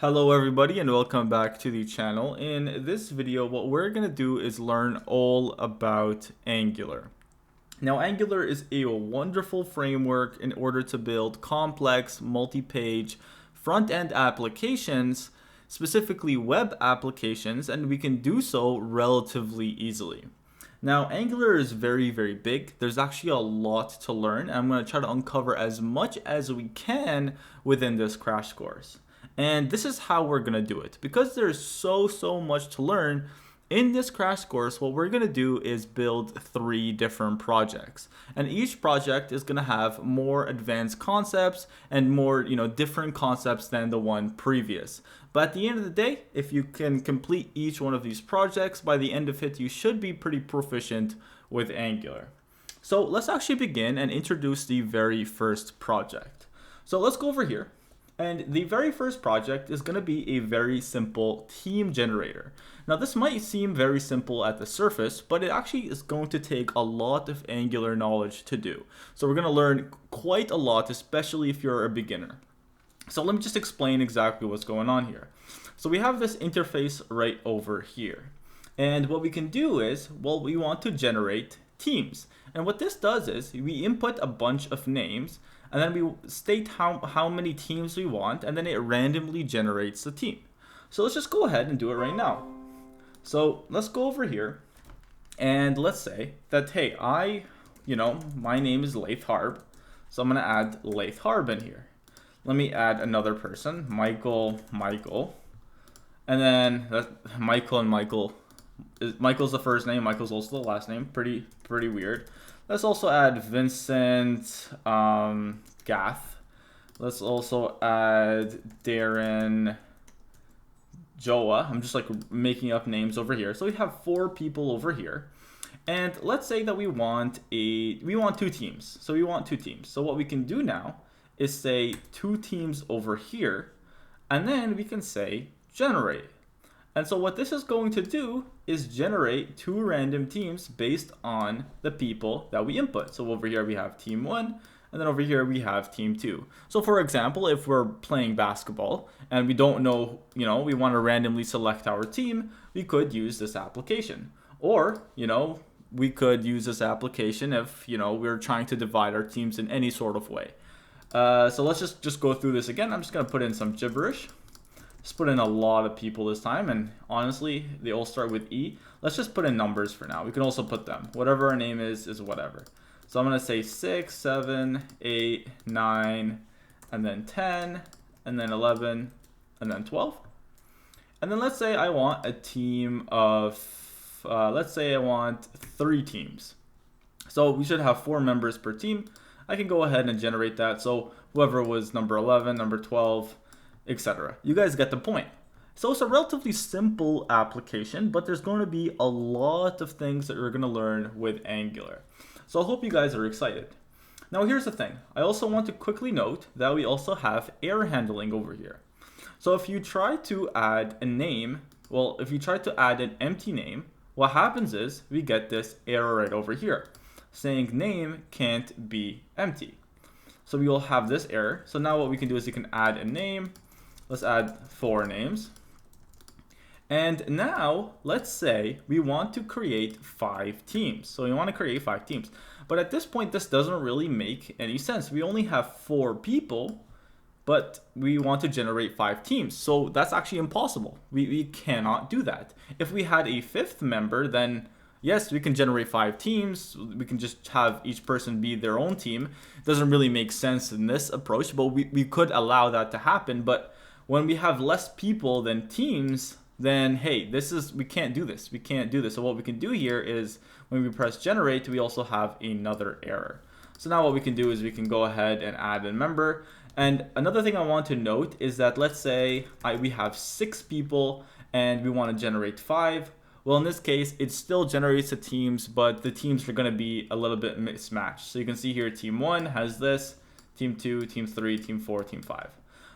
Hello everybody and welcome back to the channel. In this video, what we're going to do is learn all about Angular. Now, Angular is a wonderful framework in order to build complex, multi-page front-end applications, specifically web applications, and we can do so relatively easily. Now, Angular is very big. There's actually a lot to learn. I'm going to try to uncover as much as we can within this crash course. And this is how we're going to do it. Because there's so much to learn, in this crash course, what we're going to do is build 3 different projects. And each project is going to have more advanced concepts and more, different concepts than the one previous. But at the end of the day, if you can complete each one of these projects, by the end of it, you should be pretty proficient with Angular. So let's actually begin and introduce the very first project. So let's go over here. And the very first project is going to be a very simple team generator. Now, this might seem very simple at the surface, but it actually is going to take a lot of Angular knowledge to do. So we're going to learn quite a lot, especially if you're a beginner. So let me just explain exactly what's going on here. So we have this interface right over here. And what we can do is, well, we want to generate teams. And what this does is we input a bunch of names, and then we state how many teams we want, and then it randomly generates the team. So let's just go ahead and do it right now. So let's go over here, and let's say that, hey, my name is Laith Harb, so I'm gonna add Laith Harb in here. Let me add another person, Michael, and then Michael and Michael. Michael's the first name, Michael's also the last name. Pretty weird. Let's also add Vincent Gath. Let's also add Darren Joa. I'm just making up names over here. So we have 4 people over here. And let's say that we want 2 teams. So we want 2 teams. So what we can do now is say 2 teams over here, and then we can say generate. And so what this is going to do is generate 2 random teams based on the people that we input. So over here we have team 1, and then over here we have team 2. So for example, if we're playing basketball and we don't know, we want to randomly select our team, we could use this application. Or, we could use this application if, we're trying to divide our teams in any sort of way. So let's just go through this again. I'm just going to put in some gibberish. Just put in a lot of people this time, and honestly, they all start with E. Let's just put in numbers for now. We can also put them. Whatever our name is whatever. So I'm going to say 6, 7, 8, 9, and then 10, and then 11, and then 12. And then let's say I want a team of, let's say I want 3 teams. So we should have 4 members per team. I can go ahead and generate that. So whoever was number 11, number 12, etc. You guys get the point. So it's a relatively simple application, but there's going to be a lot of things that you're going to learn with Angular. So I hope you guys are excited. Now here's the thing. I also want to quickly note that we also have error handling over here. So if you try to add a name, if you try to add an empty name, what happens is we get this error right over here saying name can't be empty. So we will have this error. So now what we can do is you can add a name. Let's add 4 names. And now let's say we want to create 5 teams. So we want to create 5 teams. But at this point, this doesn't really make any sense. We only have 4 people, but we want to generate 5 teams. So that's actually impossible. We cannot do that. If we had a 5th member, then yes, we can generate 5 teams. We can just have each person be their own team. It doesn't really make sense in this approach, but we could allow that to happen. But when we have less people than teams, then hey, we can't do this. We can't do this. So what we can do here is when we press generate, we also have another error. So now what we can do is we can go ahead and add a member. And another thing I want to note is that let's say we have 6 people and we want to generate 5. Well, in this case, it still generates the teams, but the teams are going to be a little bit mismatched. So you can see here, team 1 has this, team 2, team 3, team 4, team 5.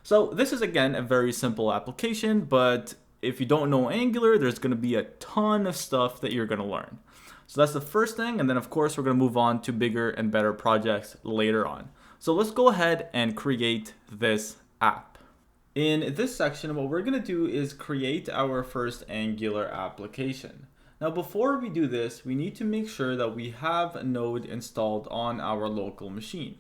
So this is, again, a very simple application, but if you don't know Angular, there's going to be a ton of stuff that you're going to learn. So that's the first thing, and then of course we're going to move on to bigger and better projects later on. So let's go ahead and create this app. In this section, what we're going to do is create our first Angular application. Now, before we do this, we need to make sure that we have Node installed on our local machine.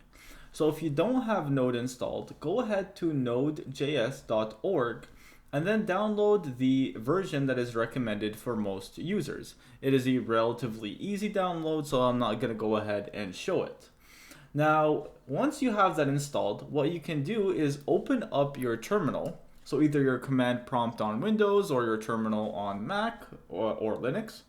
So if you don't have Node installed, go ahead to nodejs.org and then download the version that is recommended for most users. It is a relatively easy download, so I'm not going to go ahead and show it. Now, once you have that installed, what you can do is open up your terminal. So either your command prompt on Windows or your terminal on Mac or Linux.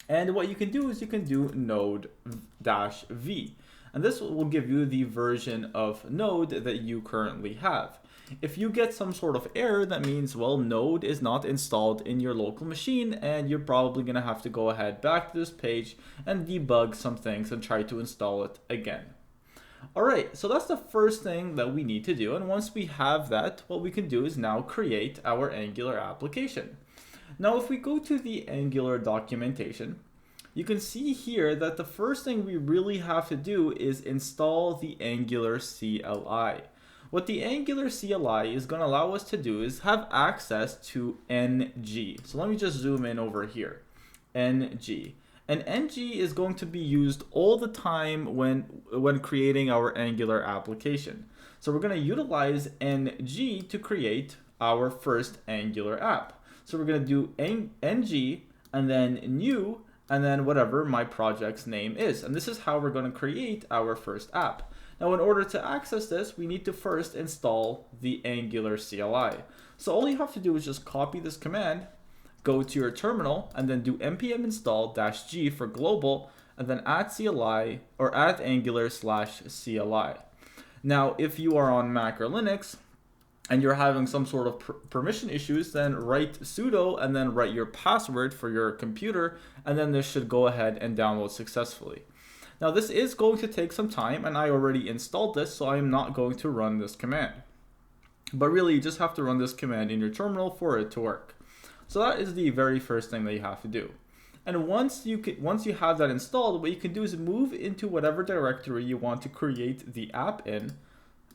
And what you can do is you can do node-v. And this will give you the version of Node that you currently have. If you get some sort of error, that means, well, Node is not installed in your local machine, and you're probably going to have to go ahead back to this page and debug some things and try to install it again. Alright, so that's the first thing that we need to do, and once we have that, what we can do is now create our Angular application. Now if we go to the Angular documentation, you can see here that the first thing we really have to do is install the Angular CLI. What the Angular CLI is going to allow us to do is have access to ng. So let me just zoom in over here, ng. And ng is going to be used all the time when creating our Angular application. So we're going to utilize ng to create our first Angular app. So we're going to do ng and then new and then whatever my project's name is. And this is how we're going to create our first app. Now in order to access this, we need to first install the Angular CLI. So all you have to do is just copy this command, go to your terminal, and then do npm install -g for global, and then add CLI or add Angular /CLI. Now, if you are on Mac or Linux and you're having some sort of permission issues, then write sudo and then write your password for your computer, and then this should go ahead and download successfully. Now, this is going to take some time, and I already installed this, so I am not going to run this command. But really, you just have to run this command in your terminal for it to work. So that is the very first thing that you have to do. And once you have that installed, what you can do is move into whatever directory you want to create the app in.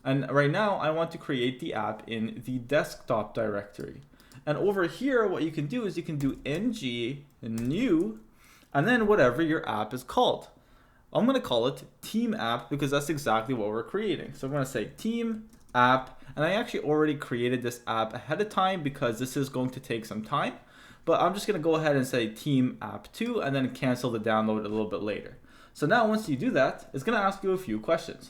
And right now, I want to create the app in the desktop directory. And over here, what you can do is you can do ng new, and then whatever your app is called. I'm going to call it team app because that's exactly what we're creating. So I'm going to say team app, and I actually already created this app ahead of time because this is going to take some time, but I'm just going to go ahead and say team app 2 and then cancel the download a little bit later. So now once you do that, it's going to ask you a few questions.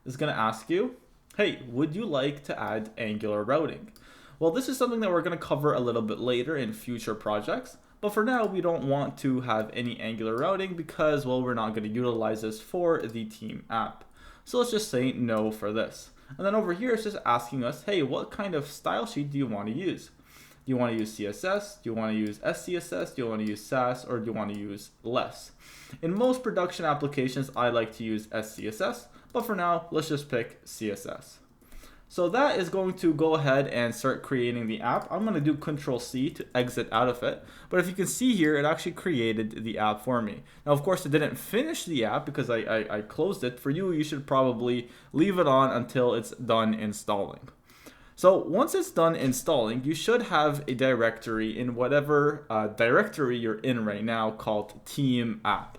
It's going to ask you, hey, would you like to add Angular routing? Well, this is something that we're going to cover a little bit later in future projects, but for now we don't want to have any Angular routing because, well, we're not going to utilize this for the team app. So let's just say no for this. And then over here, it's just asking us, hey, what kind of style sheet do you want to use? Do you want to use CSS? Do you want to use SCSS? Do you want to use Sass? Or do you want to use less? In most production applications, I like to use SCSS, but for now, let's just pick CSS. So that is going to go ahead and start creating the app. I'm going to do Control-C to exit out of it. But if you can see here, it actually created the app for me. Now, of course, it didn't finish the app because I closed it. For you, you should probably leave it on until it's done installing. So once it's done installing, you should have a directory in whatever directory you're in right now called team app.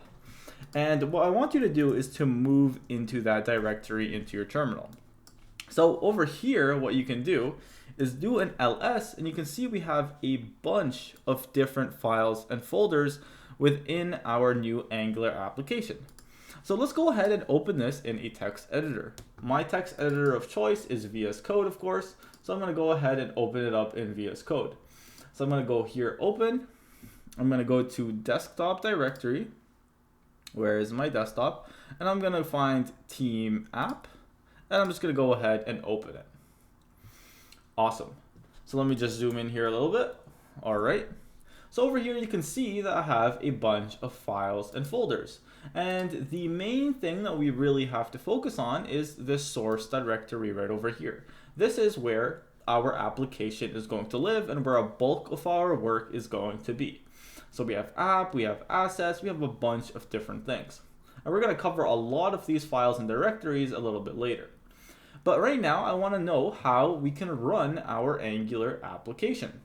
And what I want you to do is to move into that directory into your terminal. So over here, what you can do is do an ls, and you can see we have a bunch of different files and folders within our new Angular application. So let's go ahead and open this in a text editor. My text editor of choice is VS Code, of course. So I'm going to go ahead and open it up in VS Code. So I'm going to go here, open. I'm going to go to desktop directory. Where is my desktop? And I'm going to find team app. And I'm just going to go ahead and open it. Awesome. So let me just zoom in here a little bit. All right. So over here, you can see that I have a bunch of files and folders. And the main thing that we really have to focus on is this source directory right over here. This is where our application is going to live and where a bulk of our work is going to be. So we have app, we have assets, we have a bunch of different things. And we're going to cover a lot of these files and directories a little bit later. But right now I want to know how we can run our Angular application.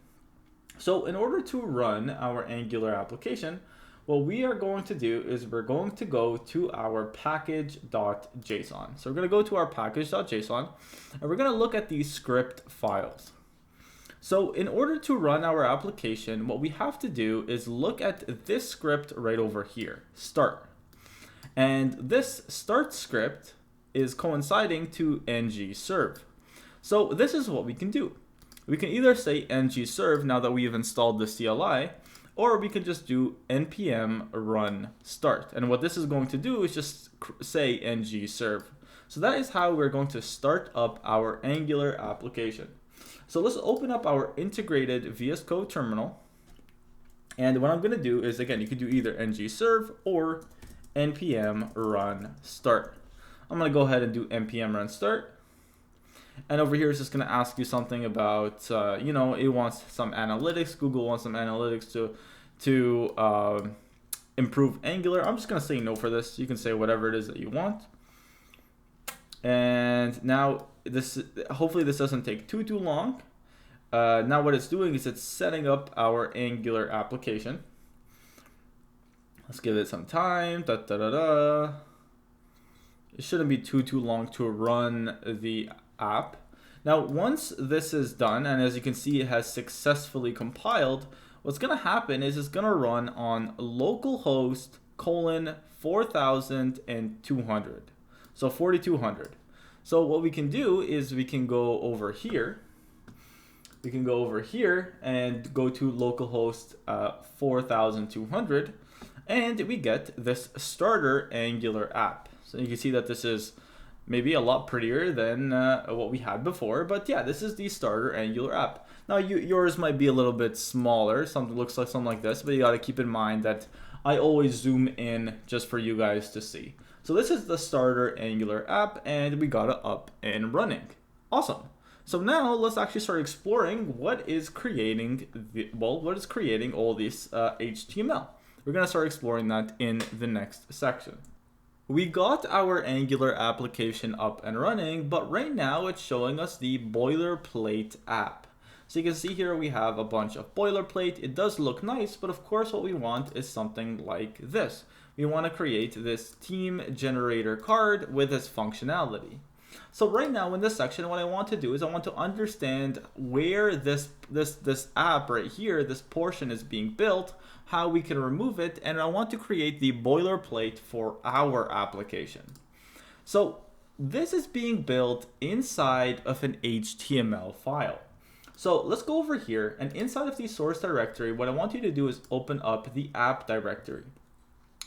So in order to run our Angular application, what we are going to do is we're going to go to our package.json. So we're going to go to our package.json and we're going to look at these script files. So in order to run our application, what we have to do is look at this script right over here, start. And this start script is coinciding to ng-serve. So this is what we can do. We can either say ng-serve now that we've installed the CLI, or we can just do npm run start. And what this is going to do is just say ng-serve. So that is how we're going to start up our Angular application. So let's open up our integrated VS Code terminal. And what I'm going to do is, again, you could do either ng-serve or npm run start. I'm going to go ahead and do npm run start. And over here, it's just going to ask you something about, it wants some analytics. Google wants some analytics to improve Angular. I'm just going to say no for this. You can say whatever it is that you want. And now hopefully this doesn't take too long. Now what it's doing is it's setting up our Angular application. Let's give it some time. It shouldn't be too long to run the app. Now once this is done, and as you can see it has successfully compiled, what's going to happen is it's going to run on localhost 4200. So 4200. So what we can do is we can go over here. We can go over here and go to localhost 4200, and we get this starter Angular app. So you can see that this is maybe a lot prettier than what we had before, but yeah, this is the starter Angular app. Now yours might be a little bit smaller, looks like something like this, but you got to keep in mind that I always zoom in just for you guys to see. So this is the starter Angular app, and we got it up and running. Awesome. So now let's actually start exploring what is creating all this HTML. We're going to start exploring that in the next section. We got our Angular application up and running, but right now it's showing us the boilerplate app. So you can see here we have a bunch of boilerplate. It does look nice, but of course what we want is something like this. We want to create this team generator card with this functionality. So right now in this section, what I want to do is I want to understand where this app right here, this portion is being built, how we can remove it, and I want to create the boilerplate for our application. So this is being built inside of an HTML file. So let's go over here, and inside of the source directory, what I want you to do is open up the app directory.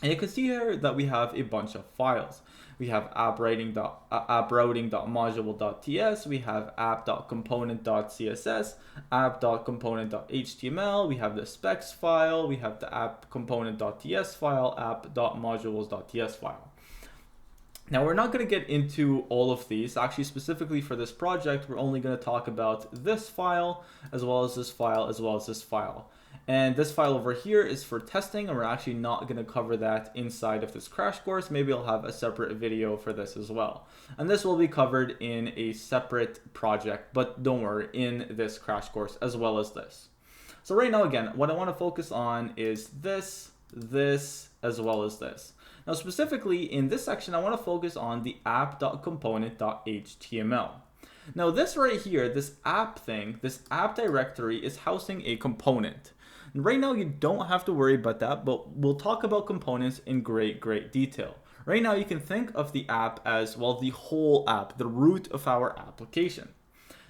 And you can see here that we have a bunch of files. We have app.routing.module.ts, we have app.component.css, app.component.html, we have the specs file, we have the app.component.ts file, app.modules.ts file. Now we're not going to get into all of these. Actually, specifically for this project, we're only going to talk about this file, as well as this file, as well as this file. And this file over here is for testing, and we're actually not going to cover that inside of this crash course. Maybe I'll have a separate video for this as well. And this will be covered in a separate project, but don't worry, in this crash course as well as this. So right now, again, what I want to focus on is this, as well as this. Now, specifically in this section, I want to focus on the app.component.html. Now, this right here, this app thing, this app directory is housing a component. Right now, you don't have to worry about that, but we'll talk about components in great detail. Right now, you can think of the app as, well, the whole app, the root of our application.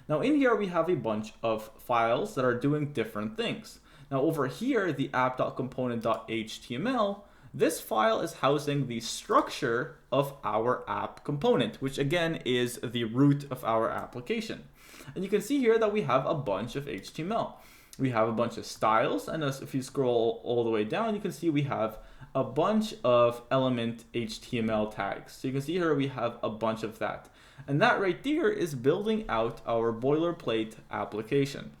Now, in here, we have a bunch of files that are doing different things. Now, over here, the app.component.html, this file is housing the structure of our app component, which again is the root of our application. And you can see here that we have a bunch of HTML. We have a bunch of styles, and if you scroll all the way down, you can see we have a bunch of element HTML tags. So you can see here we have a bunch of that. And that right there is building out our boilerplate application.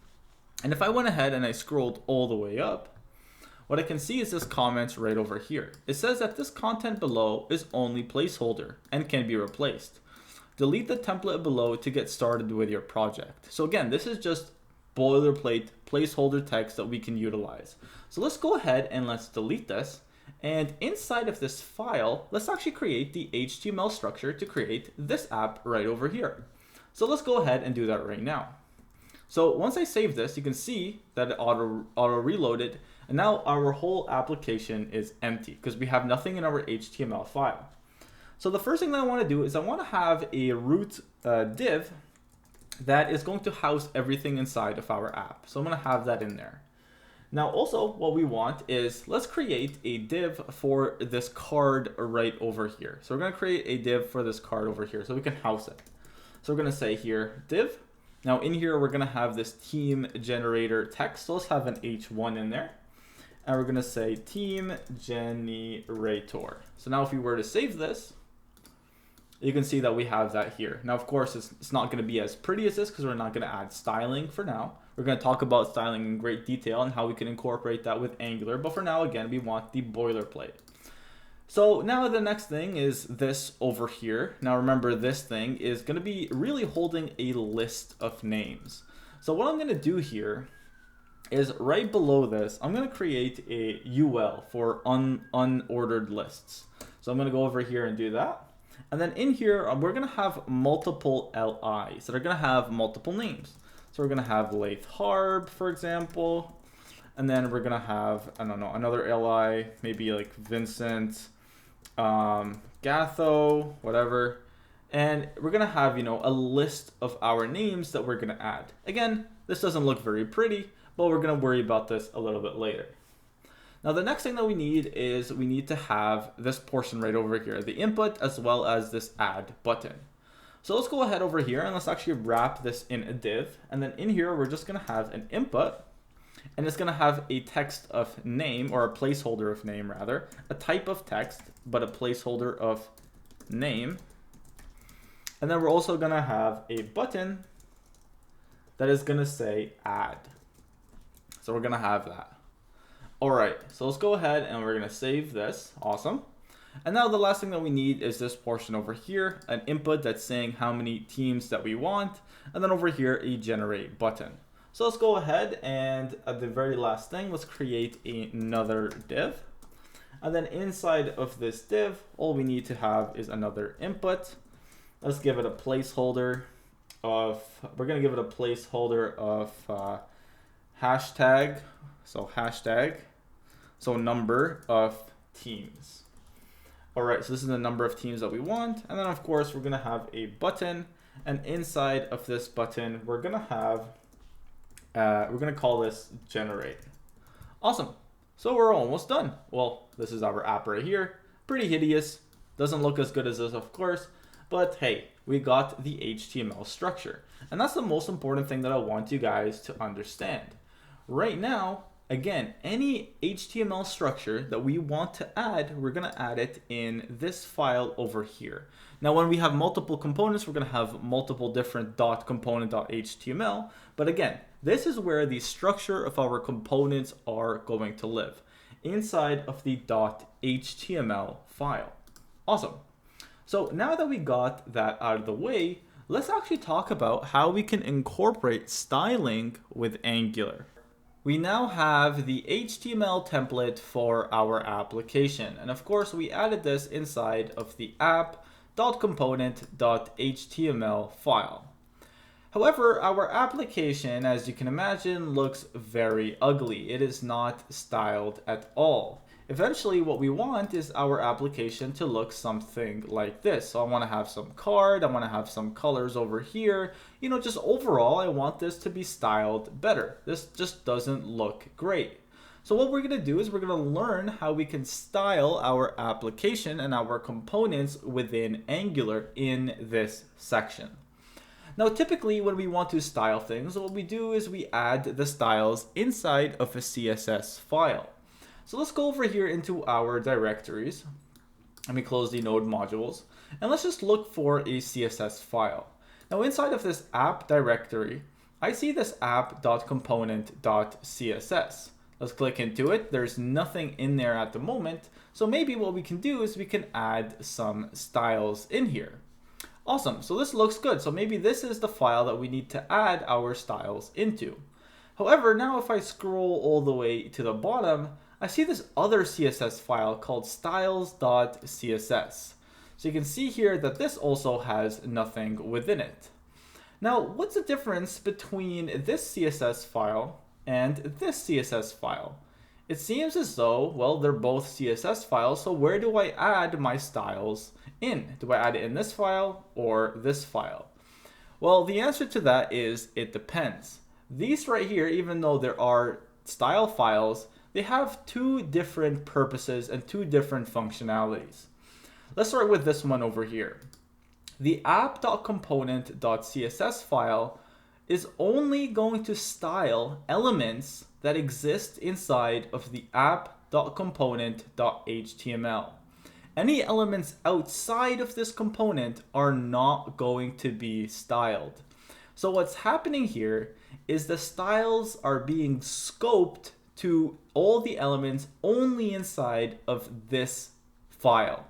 And if I went ahead and I scrolled all the way up, what I can see is this comment right over here. It says that this content below is only placeholder and can be replaced. delete the template below to get started with your project. So again, this is just boilerplate placeholder text that we can utilize. So let's go ahead and let's delete this. And inside of this file, let's actually create the HTML structure to create this app right over here. So let's go ahead and do that right now. So once I save this, you can see that it auto reloaded, and now our whole application is empty because we have nothing in our HTML file. So the first thing that I want to do is I want to have a root div that is going to house everything inside of our app. So I'm going to have that in there. Now also what we want is, let's create a div for this card right over here. So we're going to create a div for this card over here so we can house it. So we're going to say here div. Now in here we're going to have this team generator text. So let's have an H1 in there. And we're going to say team generator. So now if we were to save this, you can see that we have that here. Now, of course, it's not going to be as pretty as this because we're not going to add styling for now. We're going to talk about styling in great detail and how we can incorporate that with Angular. But for now, again, we want the boilerplate. So now the next thing is this over here. Now, remember, this thing is going to be really holding a list of names. So what I'm going to do here is right below this, I'm going to create a UL for unordered lists. So I'm going to go over here and do that. And then in here, we're going to have multiple LIs that are going to have multiple names. So we're going to have Lath Harb, for example. And then we're going to have, I don't know, another LI, maybe like Vincent, Gatho, whatever. And we're going to have, you know, a list of our names that we're going to add. Again, this doesn't look very pretty, but we're going to worry about this a little bit later. Now the next thing that we need is we need to have this portion right over here, the input as well as this add button. So let's go ahead over here and let's actually wrap this in a div. And then in here, we're just going to have an input, and it's going to have a text of name, or a placeholder of name rather, a type of text, but a placeholder of name. And then we're also going to have a button that is going to say add. So we're going to have that. All right, so let's go ahead and we're going to save this. Awesome. And now the last thing that we need is this portion over here, an input that's saying how many teams that we want, and then over here a generate button. So let's go ahead and at the very last thing, let's create another div. And then inside of this div, all we need to have is another input. Let's give it a placeholder of, we're going to give it a placeholder of hashtag. So hashtag, so number of teams. All right, so this is the number of teams that we want. And then of course, we're gonna have a button, and inside of this button, we're gonna have, we're gonna call this generate. Awesome, so we're almost done. Well, this is our app right here. Pretty hideous, doesn't look as good as this, of course, but hey, we got the HTML structure. And that's the most important thing that I want you guys to understand. Right now, again, any HTML structure that we want to add, we're going to add it in this file over here. Now, when we have multiple components, we're going to have multiple different .component.html. But again, this is where the structure of our components are going to live, inside of the .html file. Awesome. So now that we got that out of the way, let's actually talk about how we can incorporate styling with Angular. We now have the HTML template for our application. And of course, we added this inside of the app.component.html file. However, our application, as you can imagine, looks very ugly. It is not styled at all. Eventually, what we want is our application to look something like this. So I want to have some card, I want to have some colors over here. You know, just overall, I want this to be styled better. This just doesn't look great. So what we're going to do is we're going to learn how we can style our application and our components within Angular in this section. Now, typically when we want to style things, what we do is we add the styles inside of a CSS file. So let's go over here into our directories. Let me close the node modules, and let's just look for a CSS file. Now inside of this app directory, I see this app.component.css. Let's click into it. There's nothing in there at the moment. So maybe what we can do is we can add some styles in here. Awesome, so this looks good. So maybe this is the file that we need to add our styles into. However, now if I scroll all the way to the bottom, I see this other CSS file called styles.css. So you can see here that this also has nothing within it. Now, what's the difference between this CSS file and this CSS file? It seems as though, well, they're both CSS files, so where do I add my styles in? Do I add it in this file or this file? Well, the answer to that is it depends. These right here, even though there are style files, they have two different purposes and two different functionalities. Let's start with this one over here. The app.component.css file is only going to style elements that exist inside of the app.component.html. Any elements outside of this component are not going to be styled. So what's happening here is the styles are being scoped to all the elements only inside of this file.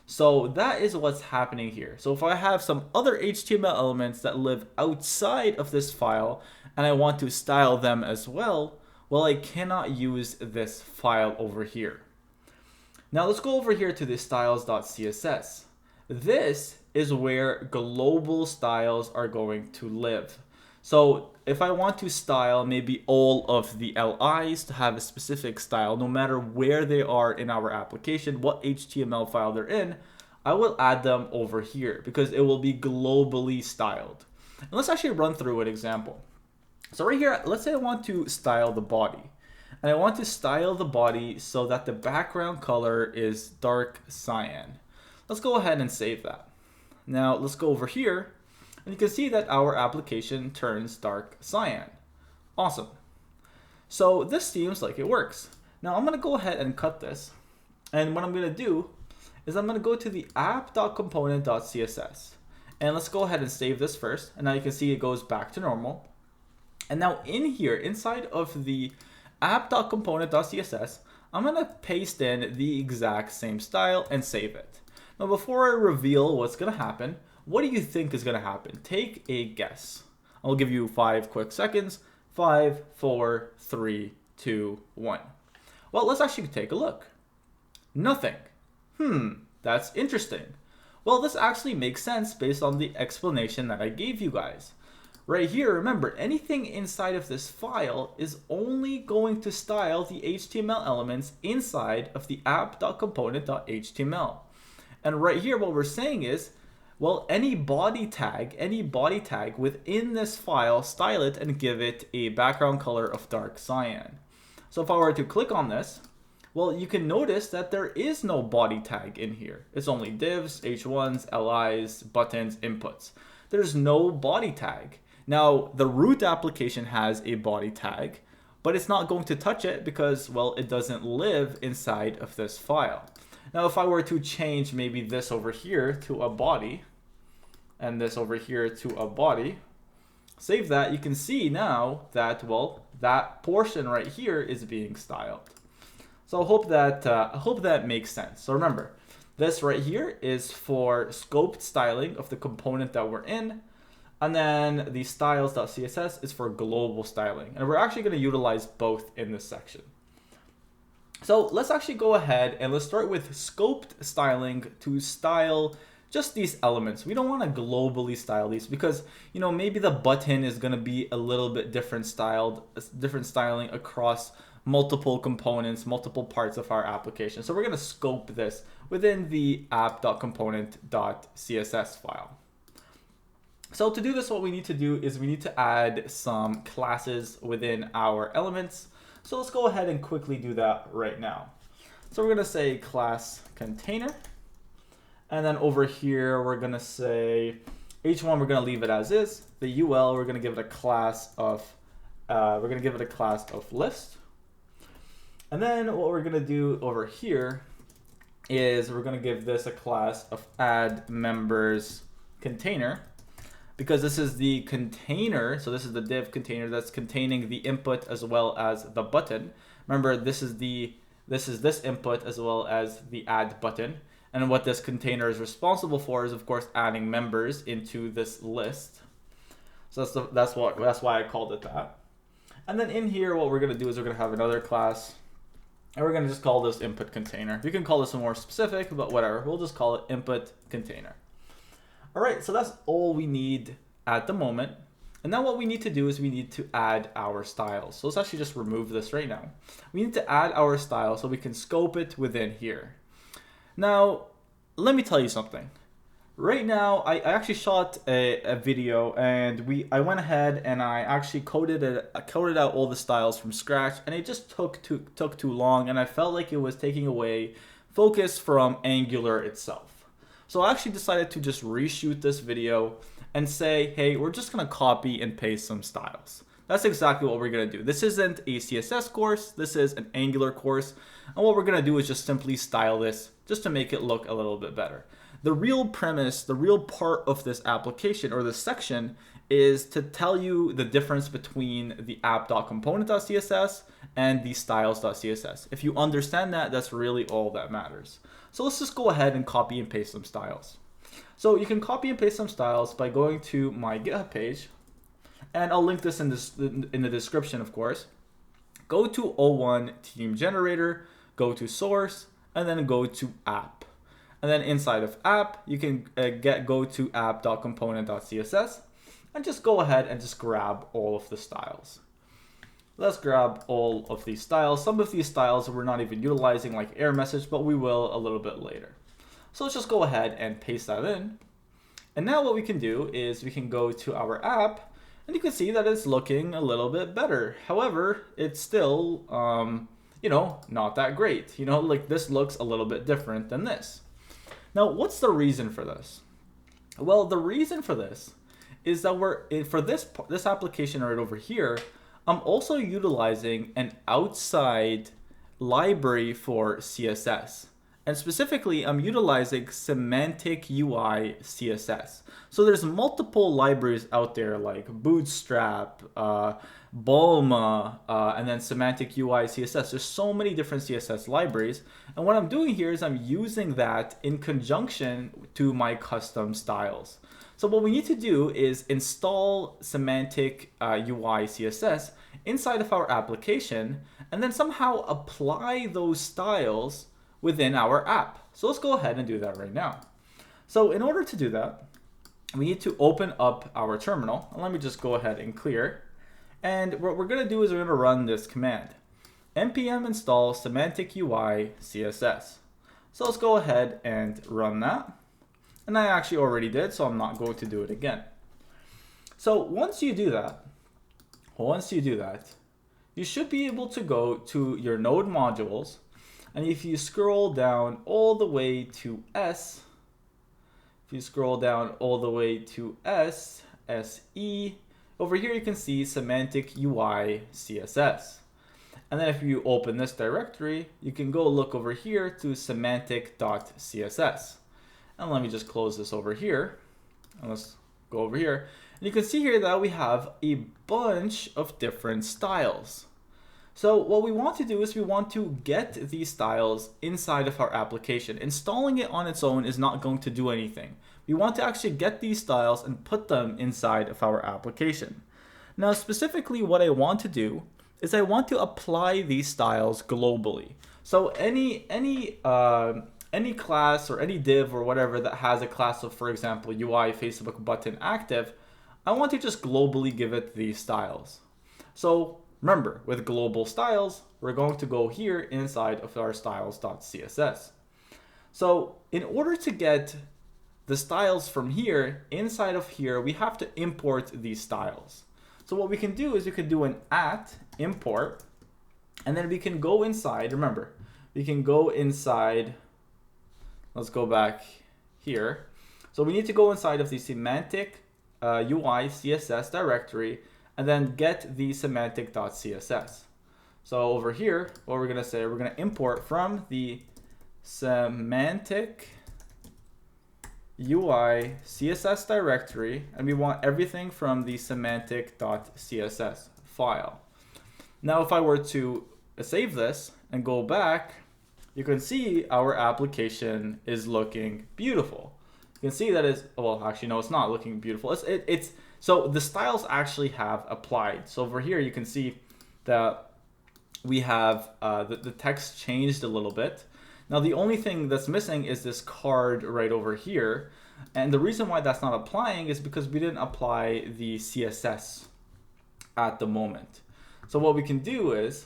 So that is what's happening here. So if I have some other HTML elements that live outside of this file and I want to style them as well, well, I cannot use this file over here. Now let's go over here to the styles.css. This is where global styles are going to live. So if I want to style maybe all of the LIs to have a specific style, no matter where they are in our application, what HTML file they're in, I will add them over here because it will be globally styled. And let's actually run through an example. So right here, let's say I want to style the body. And I want to style the body so that the background color is dark cyan. Let's go ahead and save that. Now let's go over here. And you can see that our application turns dark cyan. Awesome. So this seems like it works. Now I'm going to go ahead and cut this. And what I'm going to do is I'm going to go to the app.component.css. And let's go ahead and save this first. And now you can see it goes back to normal. And now in here, inside of the app.component.css, I'm going to paste in the exact same style and save it. Now before I reveal what's going to happen, what do you think is going to happen? Take a guess. I'll give you 5 quick seconds. 5, 4, 3, 2, 1. Well, let's actually take a look. Nothing. That's interesting. Well, this actually makes sense based on the explanation that I gave you guys. Right here, remember, anything inside of this file is only going to style the HTML elements inside of the app.component.html. And right here, what we're saying is, well, any body tag within this file, style it and give it a background color of dark cyan. So if I were to click on this, well, you can notice that there is no body tag in here. It's only divs, h1s, lis, buttons, inputs. There's no body tag. Now, the root application has a body tag, but it's not going to touch it because, well, it doesn't live inside of this file. Now, if I were to change maybe this over here to a body, and this over here to a body, save that, you can see now that, well, that portion right here is being styled. So I hope that makes sense. So remember, this right here is for scoped styling of the component that we're in. And then the styles.css is for global styling. And we're actually going to utilize both in this section. So let's actually go ahead and let's start with scoped styling to style just these elements. We don't want to globally style these because, you know, maybe the button is going to be a little bit different styling across multiple components, multiple parts of our application. So we're going to scope this within the app.component.css file. So to do this, what we need to do is we need to add some classes within our elements. So let's go ahead and quickly do that right now. So we're going to say class container. And then over here, we're going to say h1, we're going to leave it as is. The ul, we're going to give it a class of list. And then what we're going to do over here is we're going to give this a class of add members container, because this is the container. So this is the div container that's containing the input as well as the button. Remember, this is this input as well as the add button. And what this container is responsible for is, of course, adding members into this list. So that's why I called it that. And then in here, what we're going to do is we're going to have another class, and we're going to just call this input container. You can call this more specific, but whatever. We'll just call it input container. All right, so that's all we need at the moment. And now what we need to do is we need to add our styles. So let's actually just remove this right now. We need to add our style so we can scope it within here. Now, let me tell you something. Right now, I actually shot a video, and I went ahead and I actually coded out all the styles from scratch, and it just took too long, and I felt like it was taking away focus from Angular itself. So I actually decided to just reshoot this video and say, hey, we're just gonna copy and paste some styles. That's exactly what we're gonna do. This isn't a CSS course, this is an Angular course, and what we're gonna do is just simply style this just to make it look a little bit better. The real premise, the real part of this application or this section is to tell you the difference between the app.component.css and the styles.css. If you understand that, that's really all that matters. So let's just go ahead and copy and paste some styles. So you can copy and paste some styles by going to my GitHub page, and I'll link this in the description, of course. Go to O1 Team Generator, go to Source, and then go to App. And then inside of app, you can go to app.component.css and just go ahead and just grab all of the styles. Let's grab all of these styles. Some of these styles we're not even utilizing, like error message, but we will a little bit later. So let's just go ahead and paste that in. And now what we can do is we can go to our app, and you can see that it's looking a little bit better. However, it's still, not that great. Like this looks a little bit different than this. Now, what's the reason for this? Well, the reason for this is that for this application right over here, I'm also utilizing an outside library for CSS. And specifically, I'm utilizing Semantic UI CSS. So there's multiple libraries out there like Bootstrap, Bulma, and then Semantic UI CSS. There's so many different CSS libraries. And what I'm doing here is I'm using that in conjunction to my custom styles. So what we need to do is install Semantic UI CSS inside of our application, and then somehow apply those styles within our app. So let's go ahead and do that right now. So in order to do that, we need to open up our terminal. And let me just go ahead and clear. And what we're going to do is we're going to run this command, npm install semantic UI CSS. So let's go ahead and run that. And I actually already did, so I'm not going to do it again. So once you do that, you should be able to go to your node modules. And if you scroll down all the way to S, SE, over here you can see Semantic UI CSS. And then if you open this directory, you can go look over here to semantic.css. And let me just close this over here. And let's go over here. And you can see here that we have a bunch of different styles. So what we want to do is we want to get these styles inside of our application. Installing it on its own is not going to do anything. We want to actually get these styles and put them inside of our application. Now, specifically what I want to do is I want to apply these styles globally. So any class or any div or whatever that has a class of, for example, UI Facebook button active, I want to just globally give it these styles. So remember, with global styles, we're going to go here inside of our styles.css. So in order to get the styles from here, inside of here, we have to import these styles. So what we can do is we can do an @import, and then we can go inside, remember, we can go inside, let's go back here. So we need to go inside of the semantic UI CSS directory, and then get the semantic.css. So over here, what we're going to say, we're going to import from the semantic UI CSS directory, and we want everything from the semantic.css file. Now, if I were to save this and go back, you can see our application is looking beautiful. You can see that it's, well, actually, no, it's not looking beautiful. So the styles actually have applied. So over here, you can see that we have the text changed a little bit. Now, the only thing that's missing is this card right over here. And the reason why that's not applying is because we didn't apply the CSS at the moment. So what we can do is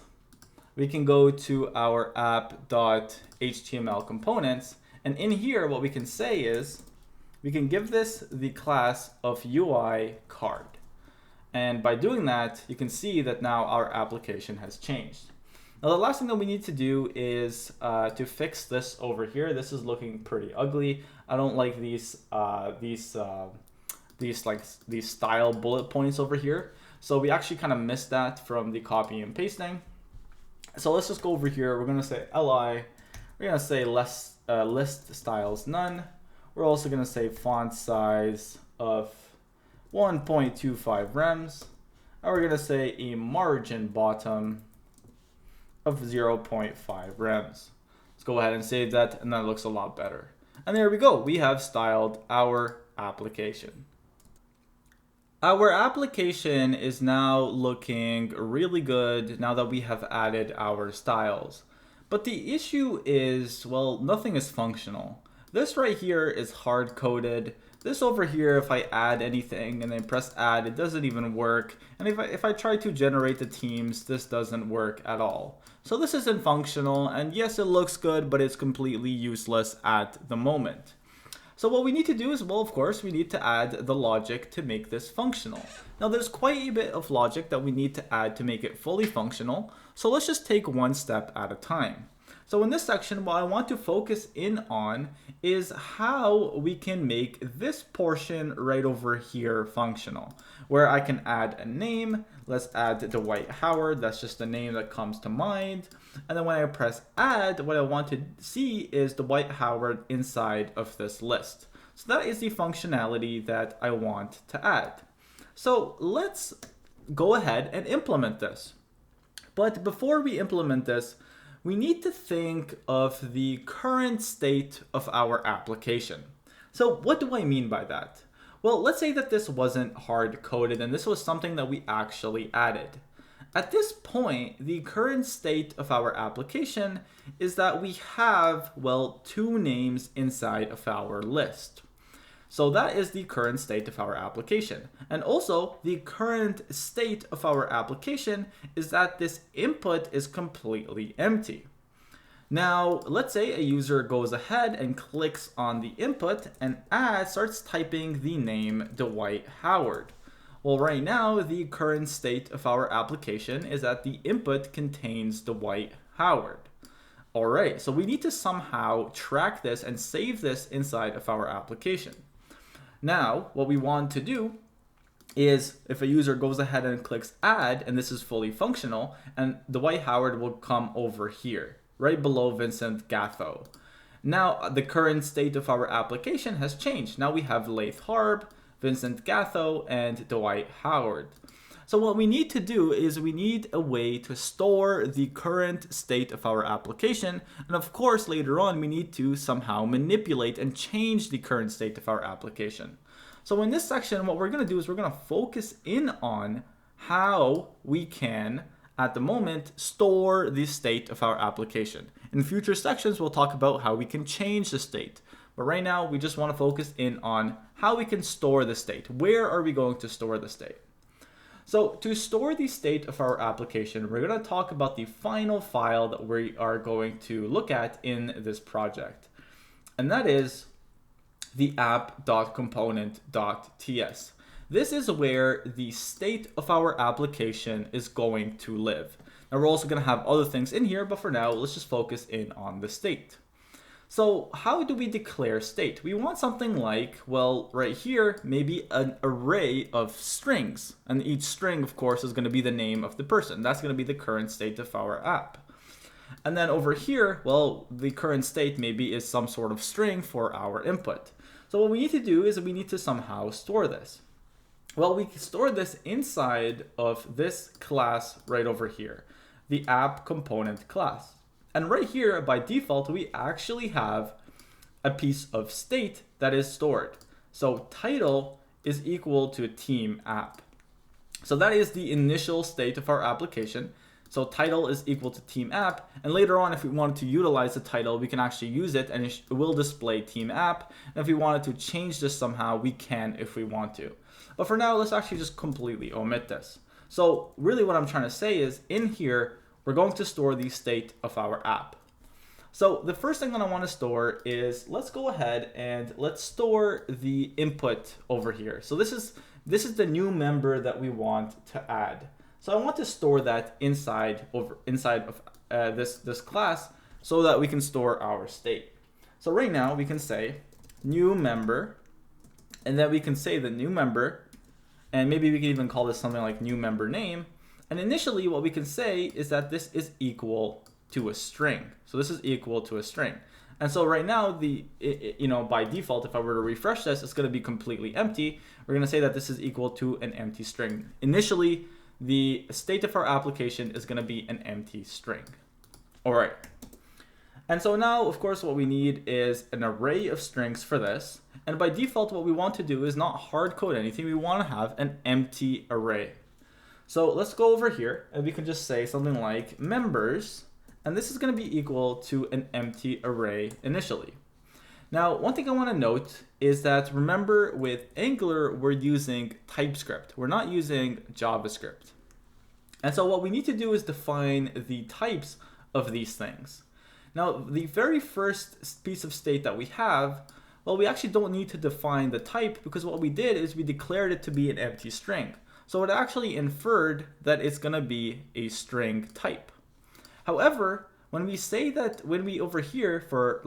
we can go to our app.html components. And in here, what we can say is we can give this the class of UI card. And by doing that, you can see that now our application has changed. Now, the last thing that we need to do is to fix this over here. This is looking pretty ugly. I don't like these style bullet points over here. So we actually kind of missed that from the copy and pasting. So let's just go over here. We're going to say li. We're going to say list styles none. We're also going to say font size of 1.25 rems. And we're going to say a margin bottom of 0.5 rems. Let's go ahead and save that, and that looks a lot better. And there we go. We have styled our application. Our application is now looking really good now that we have added our styles. But the issue is, well, nothing is functional. This right here is hard-coded. This over here, if I add anything and then press add, it doesn't even work. And if I try to generate the teams, this doesn't work at all. So this isn't functional, and yes, it looks good, but it's completely useless at the moment. So what we need to do is, well, of course, we need to add the logic to make this functional. Now, there's quite a bit of logic that we need to add to make it fully functional. So let's just take one step at a time. So in this section, what I want to focus in on is how we can make this portion right over here functional, where I can add a name. Let's add Dwight Howard. That's just the name that comes to mind. And then when I press add, what I want to see is Dwight Howard inside of this list. So that is the functionality that I want to add. So let's go ahead and implement this. But before we implement this, we need to think of the current state of our application. So what do I mean by that? Well, let's say that this wasn't hard-coded and this was something that we actually added. At this point, the current state of our application is that we have, well, two names inside of our list. So that is the current state of our application. And also, the current state of our application is that this input is completely empty. Now, let's say a user goes ahead and clicks on the input and starts typing the name Dwight Howard. Well, right now, the current state of our application is that the input contains Dwight Howard. All right, so we need to somehow track this and save this inside of our application. Now, what we want to do is if a user goes ahead and clicks add, and this is fully functional, and Dwight Howard will come over here, right below Vincent Gatho. Now, the current state of our application has changed. Now we have Laith Harb, Vincent Gatho, and Dwight Howard. So what we need to do is we need a way to store the current state of our application. And of course, later on, we need to somehow manipulate and change the current state of our application. So in this section, what we're going to do is we're going to focus in on how we can, at the moment, store the state of our application. In future sections, we'll talk about how we can change the state. But right now, we just want to focus in on how we can store the state. Where are we going to store the state? So to store the state of our application, we're going to talk about the final file that we are going to look at in this project. And that is the app.component.ts. This is where the state of our application is going to live. Now we're also going to have other things in here, but for now, let's just focus in on the state. So how do we declare state? We want something like, well, right here, maybe an array of strings. And each string, of course, is going to be the name of the person. That's going to be the current state of our app. And then over here, well, the current state maybe is some sort of string for our input. So what we need to do is we need to somehow store this. Well, we store this inside of this class right over here, the app component class. And right here, by default, we actually have a piece of state that is stored. So title is equal to team app. So that is the initial state of our application. So title is equal to team app. And later on, if we wanted to utilize the title, we can actually use it and it will display team app. And if we wanted to change this somehow, we can if we want to. But for now, let's actually just completely omit this. So really what I'm trying to say is in here, we're going to store the state of our app. So the first thing that I want to store is, let's go ahead and let's store the input over here. So this is the new member that we want to add. So I want to store that inside of this class so that we can store our state. So right now we can say new member, and then we can say the new member, and maybe we can even call this something like new member name. And initially what we can say is that this is equal to a string. So this is equal to a string. And so right now, by default, if I were to refresh this, it's going to be completely empty. We're going to say that this is equal to an empty string. Initially, the state of our application is going to be an empty string. All right. And so now, of course, what we need is an array of strings for this. And by default, what we want to do is not hard code anything. We want to have an empty array. So let's go over here and we can just say something like members. And this is going to be equal to an empty array initially. Now, one thing I want to note is that, remember, with Angular, we're using TypeScript. We're not using JavaScript. And so what we need to do is define the types of these things. Now, the very first piece of state that we have, well, we actually don't need to define the type because what we did is we declared it to be an empty string. So it actually inferred that it's going to be a string type. However, when we over here for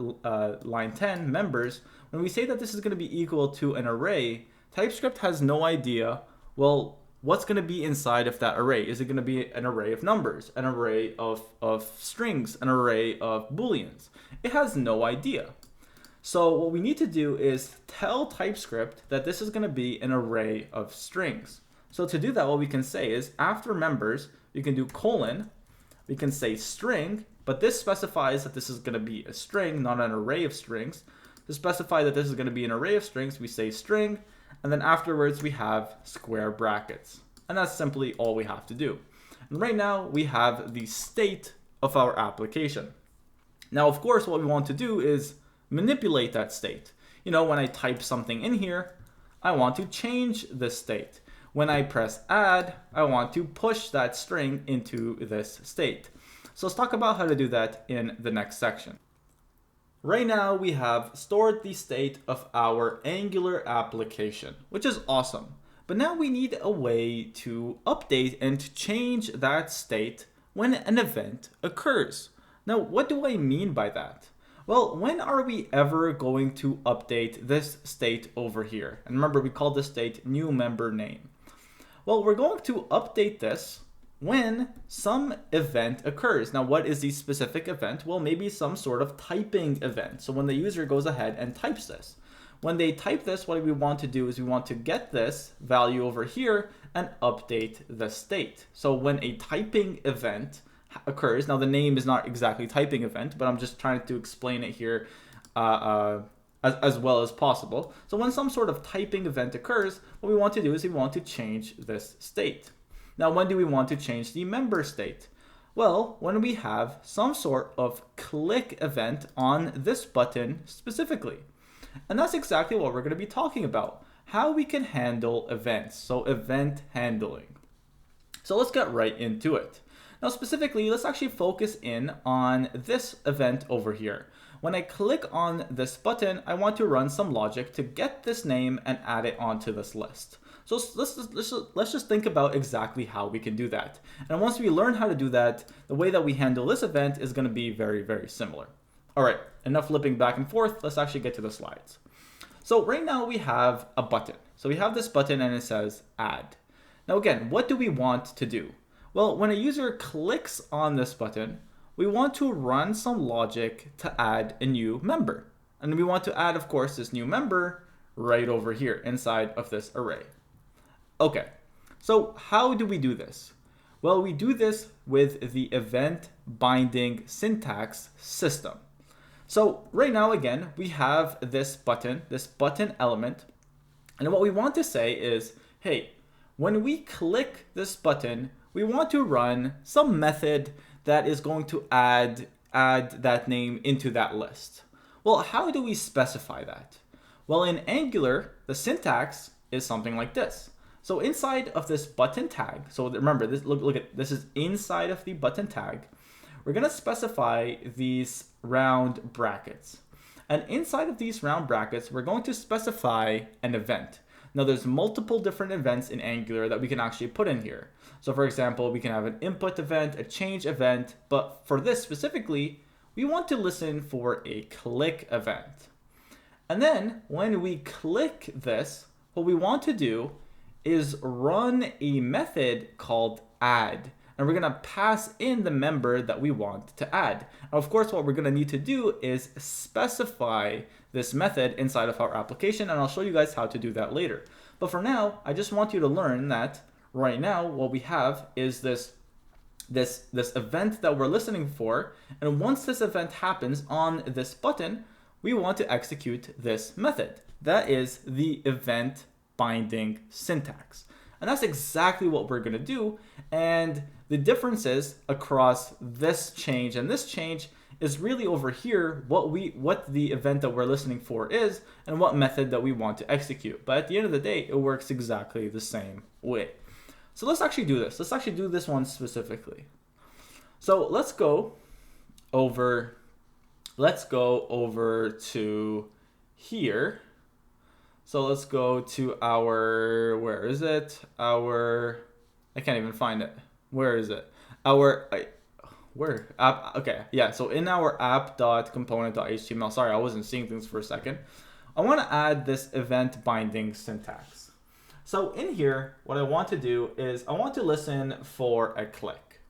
line 10 members, when we say that this is going to be equal to an array, TypeScript has no idea, well, what's going to be inside of that array? Is it going to be an array of numbers, an array of strings, an array of booleans? It has no idea. So what we need to do is tell TypeScript that this is going to be an array of strings. So to do that, what we can say is after members, you can do colon. We can say string, but this specifies that this is going to be a string, not an array of strings. To specify that this is going to be an array of strings, we say string, and then afterwards we have square brackets. And that's simply all we have to do. And right now we have the state of our application. Now, of course, what we want to do is manipulate that state. When I type something in here, I want to change this state. When I press add, I want to push that string into this state. So let's talk about how to do that in the next section. Right now we have stored the state of our Angular application, which is awesome. But now we need a way to update and to change that state when an event occurs. Now, what do I mean by that? Well, when are we ever going to update this state over here? And remember, we call this state new member name. Well, we're going to update this when some event occurs. Now, what is the specific event? Well, maybe some sort of typing event. So when the user goes ahead and types this. When they type this, what we want to do is we want to get this value over here and update the state. So when a typing event occurs, now the name is not exactly typing event, but I'm just trying to explain it here as well as possible. So when some sort of typing event occurs, what we want to do is we want to change this state. Now, when do we want to change the member state? Well, when we have some sort of click event on this button specifically. And that's exactly what we're going to be talking about, how we can handle events, so event handling. So let's get right into it. Now, specifically, let's actually focus in on this event over here. When I click on this button, I want to run some logic to get this name and add it onto this list. So let's just think about exactly how we can do that. And once we learn how to do that, the way that we handle this event is going to be very, very similar. All right, enough flipping back and forth. Let's actually get to the slides. So right now we have a button. So we have this button and it says add. Now again, what do we want to do? Well, when a user clicks on this button, we want to run some logic to add a new member. And we want to add, of course, this new member right over here inside of this array. Okay, so how do we do this? Well, we do this with the event binding syntax system. So right now, again, we have this button element. And what we want to say is, hey, when we click this button, we want to run some method that is going to add that name into that list. Well, how do we specify that? Well, in Angular, the syntax is something like this. So inside of this button tag, so remember, this look at this is inside of the button tag. We're going to specify these round brackets. And inside of these round brackets, we're going to specify an event. Now there's multiple different events in Angular that we can actually put in here. So for example, we can have an input event, a change event, but for this specifically, we want to listen for a click event. And then when we click this, what we want to do is run a method called add. And we're going to pass in the member that we want to add. And of course, what we're going to need to do is specify this method inside of our application, and I'll show you guys how to do that later. But for now, I just want you to learn that right now what we have is this event that we're listening for, and once this event happens on this button, we want to execute this method. That is the event binding syntax. And that's exactly what we're going to do. And the differences across this change and this change is really over here what the event that we're listening for is and what method that we want to execute. But at the end of the day, it works exactly the same way. So let's actually do this. Let's actually do this one specifically. So let's go over to here. So let's go to our, where is it? I can't even find it. Where is it? Where? App, okay, yeah, so in our app.component.html, sorry, I wasn't seeing things for a second. I want to add this event binding syntax. So in here, what I want to do is I want to listen for a click.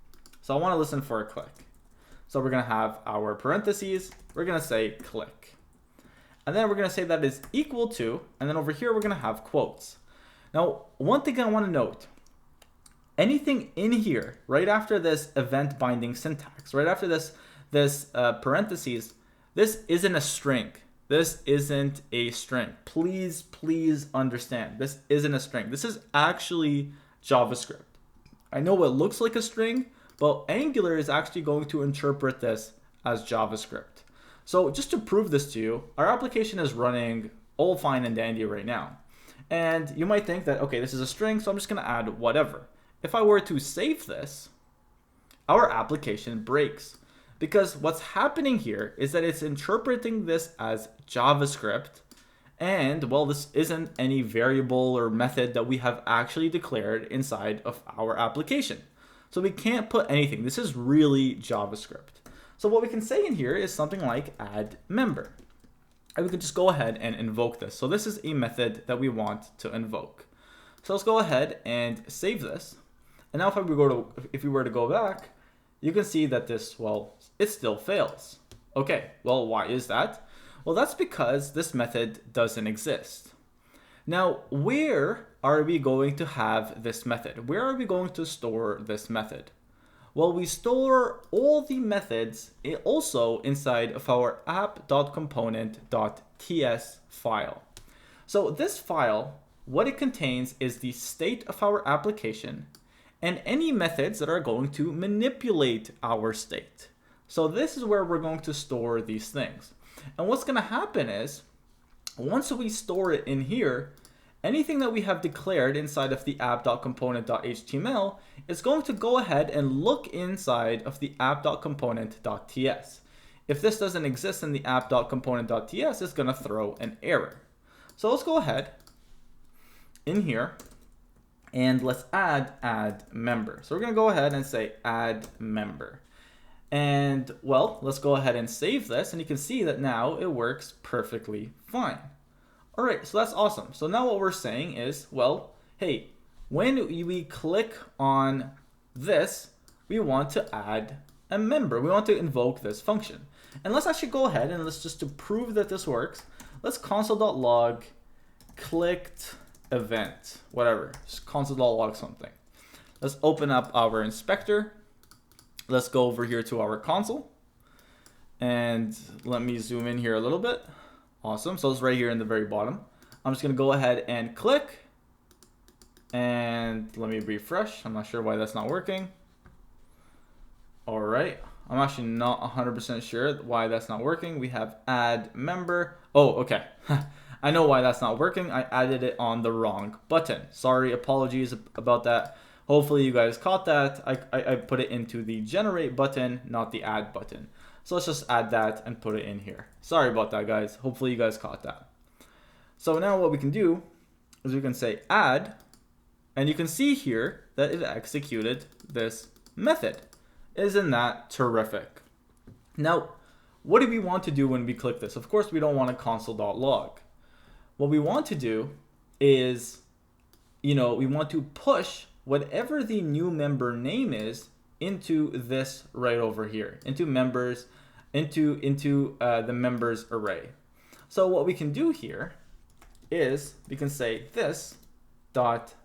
So I want to listen for a click. So we're going to have our parentheses. We're going to say click. And then we're going to say that is equal to, and then over here, we're going to have quotes. Now, one thing I want to note, anything in here, right after this event binding syntax, right after this parentheses, this isn't a string. This isn't a string. Please understand. This isn't a string. This is actually JavaScript. I know it looks like a string, but Angular is actually going to interpret this as JavaScript. So just to prove this to you, our application is running all fine and dandy right now. And you might think that, okay, this is a string, so I'm just going to add whatever. If I were to save this, our application breaks. Because what's happening here is that it's interpreting this as JavaScript. And, well, this isn't any variable or method that we have actually declared inside of our application. So we can't put anything. This is really JavaScript. So what we can say in here is something like add member. And we can just go ahead and invoke this. So this is a method that we want to invoke. So let's go ahead and save this. And now if we were to go back, you can see that this, well, it still fails. Okay, well, why is that? Well, that's because this method doesn't exist. Now, where are we going to have this method? Where are we going to store this method? Well, we store all the methods also inside of our app.component.ts file. So this file, what it contains is the state of our application and any methods that are going to manipulate our state. So this is where we're going to store these things. And what's going to happen is, once we store it in here, anything that we have declared inside of the app.component.html is going to go ahead and look inside of the app.component.ts. If this doesn't exist in the app.component.ts, it's going to throw an error. So let's go ahead in here and let's add member. So we're going to go ahead and say add member. And well, let's go ahead and save this, and you can see that now it works perfectly fine. All right, so that's awesome. So now what we're saying is, well, hey, when we click on this, we want to add a member. We want to invoke this function. And let's actually go ahead and let's just to prove that this works, let's console.log clicked event, whatever, just console.log something. Let's open up our inspector. Let's go over here to our console. And let me zoom in here a little bit. Awesome. So it's right here in the very bottom. I'm just going to go ahead and click. And let me refresh. I'm not sure why that's not working. All right. I'm actually not 100% sure why that's not working. We have add member. Oh, okay. I know why that's not working. I added it on the wrong button. Sorry, apologies about that. Hopefully you guys caught that. I put it into the generate button, not the add button. So let's just add that and put it in here. Sorry about that, guys. Hopefully you guys caught that. So now what we can do is we can say add, and you can see here that it executed this method. Isn't that terrific? Now, what do we want to do when we click this? Of course, we don't want a console.log. What we want to do is, we want to push whatever the new member name is into this right over here, into members, into the members array. So what we can do here is we can say this dot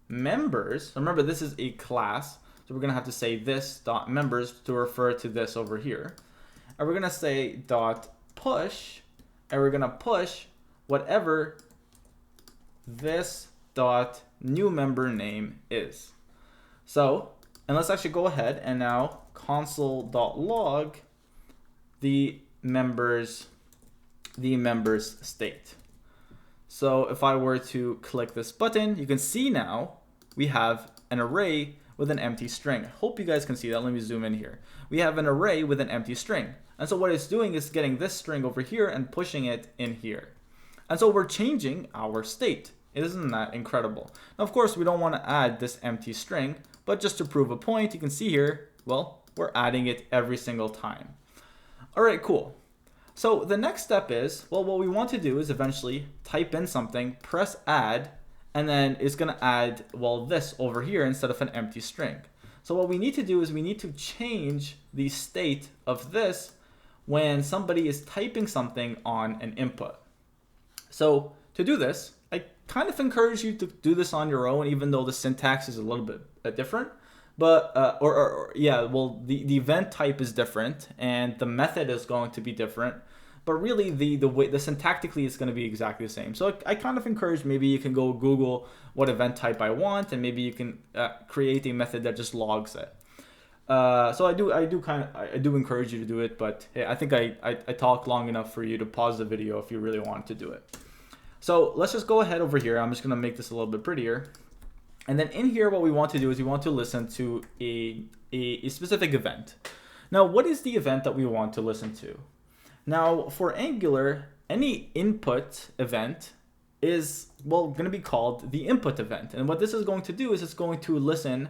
members. Remember, this is a class, so we're gonna have to say this dot members to refer to this over here, and we're gonna say dot push, and we're gonna push whatever this dot new member name is. So, and let's actually go ahead and now console.log the members state. So if I were to click this button, you can see now we have an array with an empty string. I hope you guys can see that. Let me zoom in here. We have an array with an empty string. And so what it's doing is getting this string over here and pushing it in here. And so we're changing our state. Isn't that incredible? Now, of course, we don't want to add this empty string, but just to prove a point, you can see here, well, we're adding it every single time. All right, cool. So the next step is, well, what we want to do is eventually type in something, press add, and then it's going to add, well, this over here instead of an empty string. So what we need to do is we need to change the state of this when somebody is typing something on an input. So to do this, I kind of encourage you to do this on your own, even though the syntax is a little bit different. But, the event type is different and the method is going to be different. But really, the syntactically is going to be exactly the same. So I kind of encourage, maybe you can go Google what event type I want, and maybe you can create a method that just logs it. So I do encourage you to do it, but hey, I think I talked long enough for you to pause the video if you really wanted to do it. So let's just go ahead over here. I'm just going to make this a little bit prettier. And then in here, what we want to do is we want to listen to a specific event. Now, what is the event that we want to listen to? Now, for Angular, any input event is, well, going to be called the input event. And what this is going to do is it's going to listen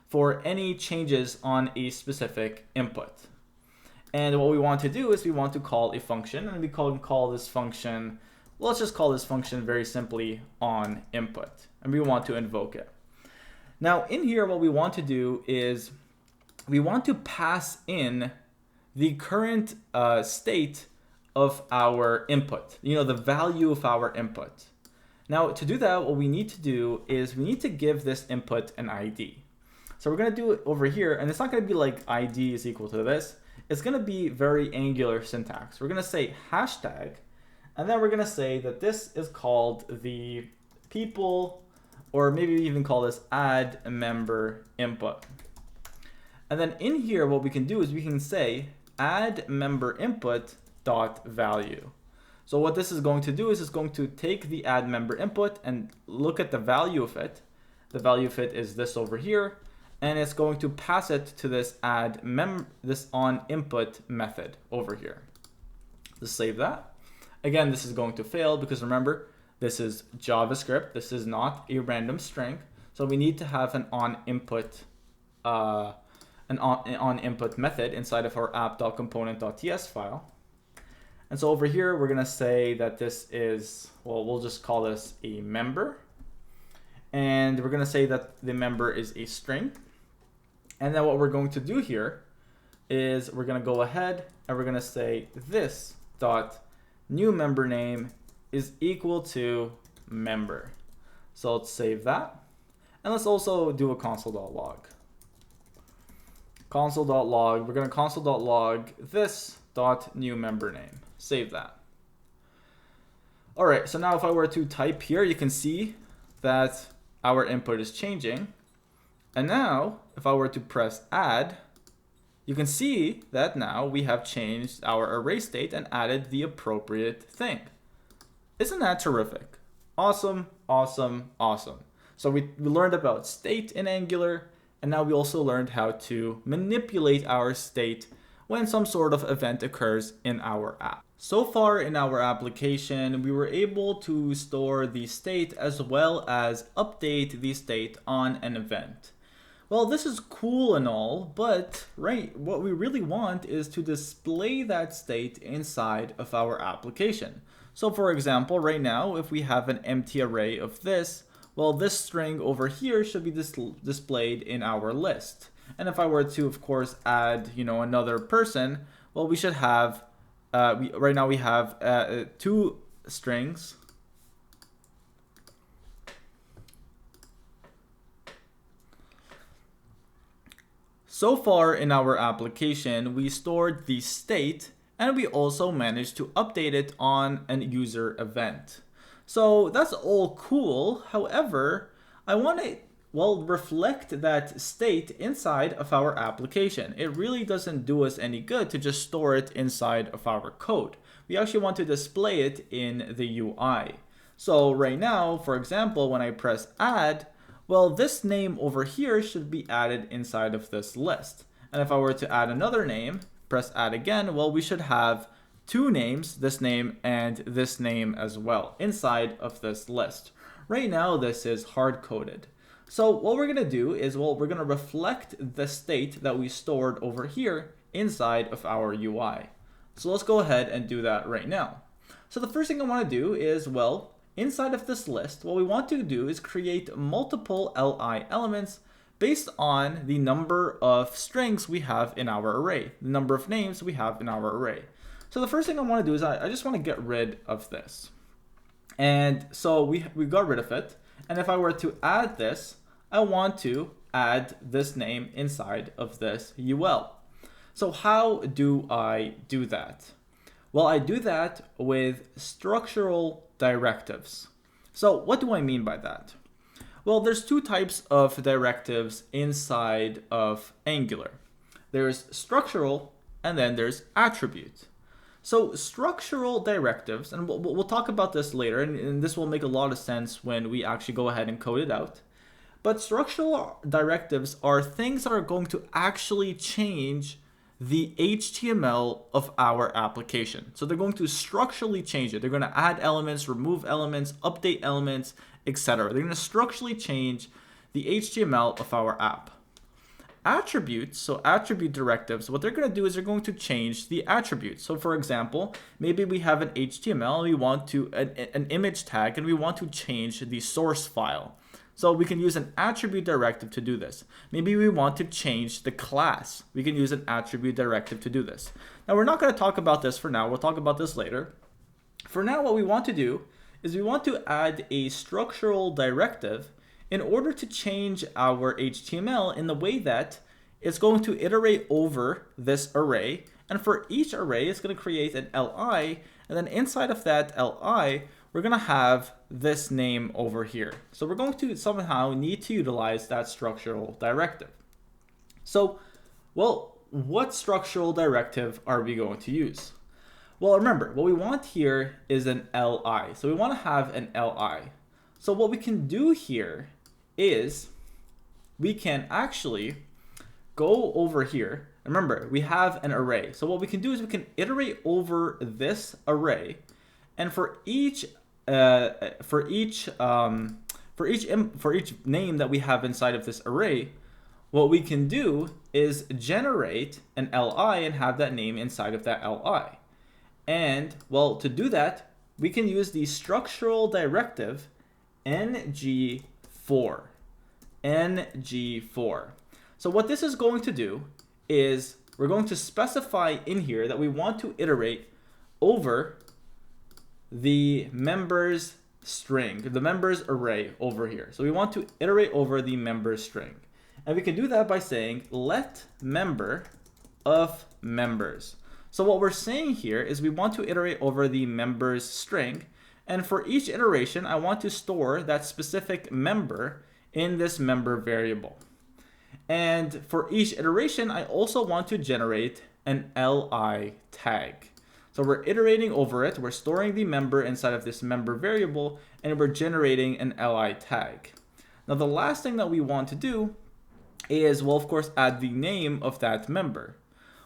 for any changes on a specific input. And what we want to do is we want to call a function, and we call this function, let's just call this function very simply on input, and we want to invoke it. Now in here, what we want to do is we want to pass in the current state of our input, the value of our input. Now to do that, what we need to do is we need to give this input an ID. So we're going to do it over here, and it's not going to be like ID is equal to this. It's going to be very Angular syntax. We're going to say hashtag, and then we're going to say that this is called the people, or maybe we even call this add member input. And then in here, what we can do is we can say add member input dot value. So what this is going to do is it's going to take the add member input and look at the value of it. The value of it is this over here, and it's going to pass it to this this on input method over here. Let's save that. Again, this is going to fail because remember, this is JavaScript. This is not a random string. So we need to have an on input method inside of our app.component.ts file. And so over here, we're going to say that this is, well, we'll just call this a member. And we're going to say that the member is a string. And then what we're going to do here is we're going to go ahead and we're going to say this dot new member name is equal to member. So let's save that. And let's also do a console.log. Console.log, we're going to console.log this dot new member name. Save that. All right, so now if I were to type here, you can see that our input is changing. And now if I were to press add, you can see that now we have changed our array state and added the appropriate thing. Isn't that terrific? Awesome, awesome, awesome. So we learned about state in Angular, and now we also learned how to manipulate our state when some sort of event occurs in our app. So far in our application, we were able to store the state as well as update the state on an event. Well, this is cool and all, but what we really want is to display that state inside of our application. So for example, right now, if we have an empty array of this, well, this string over here should be displayed in our list. And if I were to, of course, add, another person, well, we should have, right now we have 2 strings. So far in our application, we stored the state and we also managed to update it on an user event. So that's all cool. However, I want to, reflect that state inside of our application. It really doesn't do us any good to just store it inside of our code. We actually want to display it in the UI. So right now, for example, when I press add, well, this name over here should be added inside of this list. And if I were to add another name, press add again, well, we should have 2 names, this name and this name as well, inside of this list. Right now, this is hard-coded. So what we're gonna do is, we're gonna reflect the state that we stored over here inside of our UI. So let's go ahead and do that right now. So the first thing I wanna do is, inside of this list, what we want to do is create multiple li elements based on the number of strings we have in our array, the number of names we have in our array. So the first thing I want to do is I just want to get rid of this. And so we got rid of it. And if I were to add this, I want to add this name inside of this UL. So how do I do that? Well, I do that with structural directives. So what do I mean by that? Well, there's 2 types of directives inside of Angular. There's structural and then there's attribute. So structural directives, and we'll talk about this later, and this will make a lot of sense when we actually go ahead and code it out. But structural directives are things that are going to actually change the HTML of our application. So they're going to structurally change it. They're going to add elements, remove elements, update elements, etc. They're going to structurally change the HTML of our app. Attributes, so attribute directives, what they're going to do is they're going to change the attributes. So for example, maybe we have an HTML and we want to, an image tag, and we want to change the source file. So we can use an attribute directive to do this. Maybe we want to change the class. We can use an attribute directive to do this. Now we're not going to talk about this for now. We'll talk about this later. For now, what we want to do is we want to add a structural directive in order to change our HTML in the way that it's going to iterate over this array. And for each array, it's going to create an li. And then inside of that li, we're going to have this name over here. So we're going to somehow need to utilize that structural directive. So, what structural directive are we going to use? Well, remember, what we want here is an li. So we want to have an li. So what we can do here is we can actually go over here. Remember, we have an array. So what we can do is we can iterate over this array, and for each name that we have inside of this array, what we can do is generate an li and have that name inside of that li. And to do that, we can use the structural directive ng4. ng4. So what this is going to do is we're going to specify in here that we want to iterate over the members string, the members array over here. So we want to iterate over the member string. And we can do that by saying let member of members. So what we're saying here is we want to iterate over the members string. And for each iteration, I want to store that specific member in this member variable. And for each iteration, I also want to generate an li tag. So we're iterating over it, we're storing the member inside of this member variable, and we're generating an li tag. Now the last thing that we want to do is, well, of course, add the name of that member.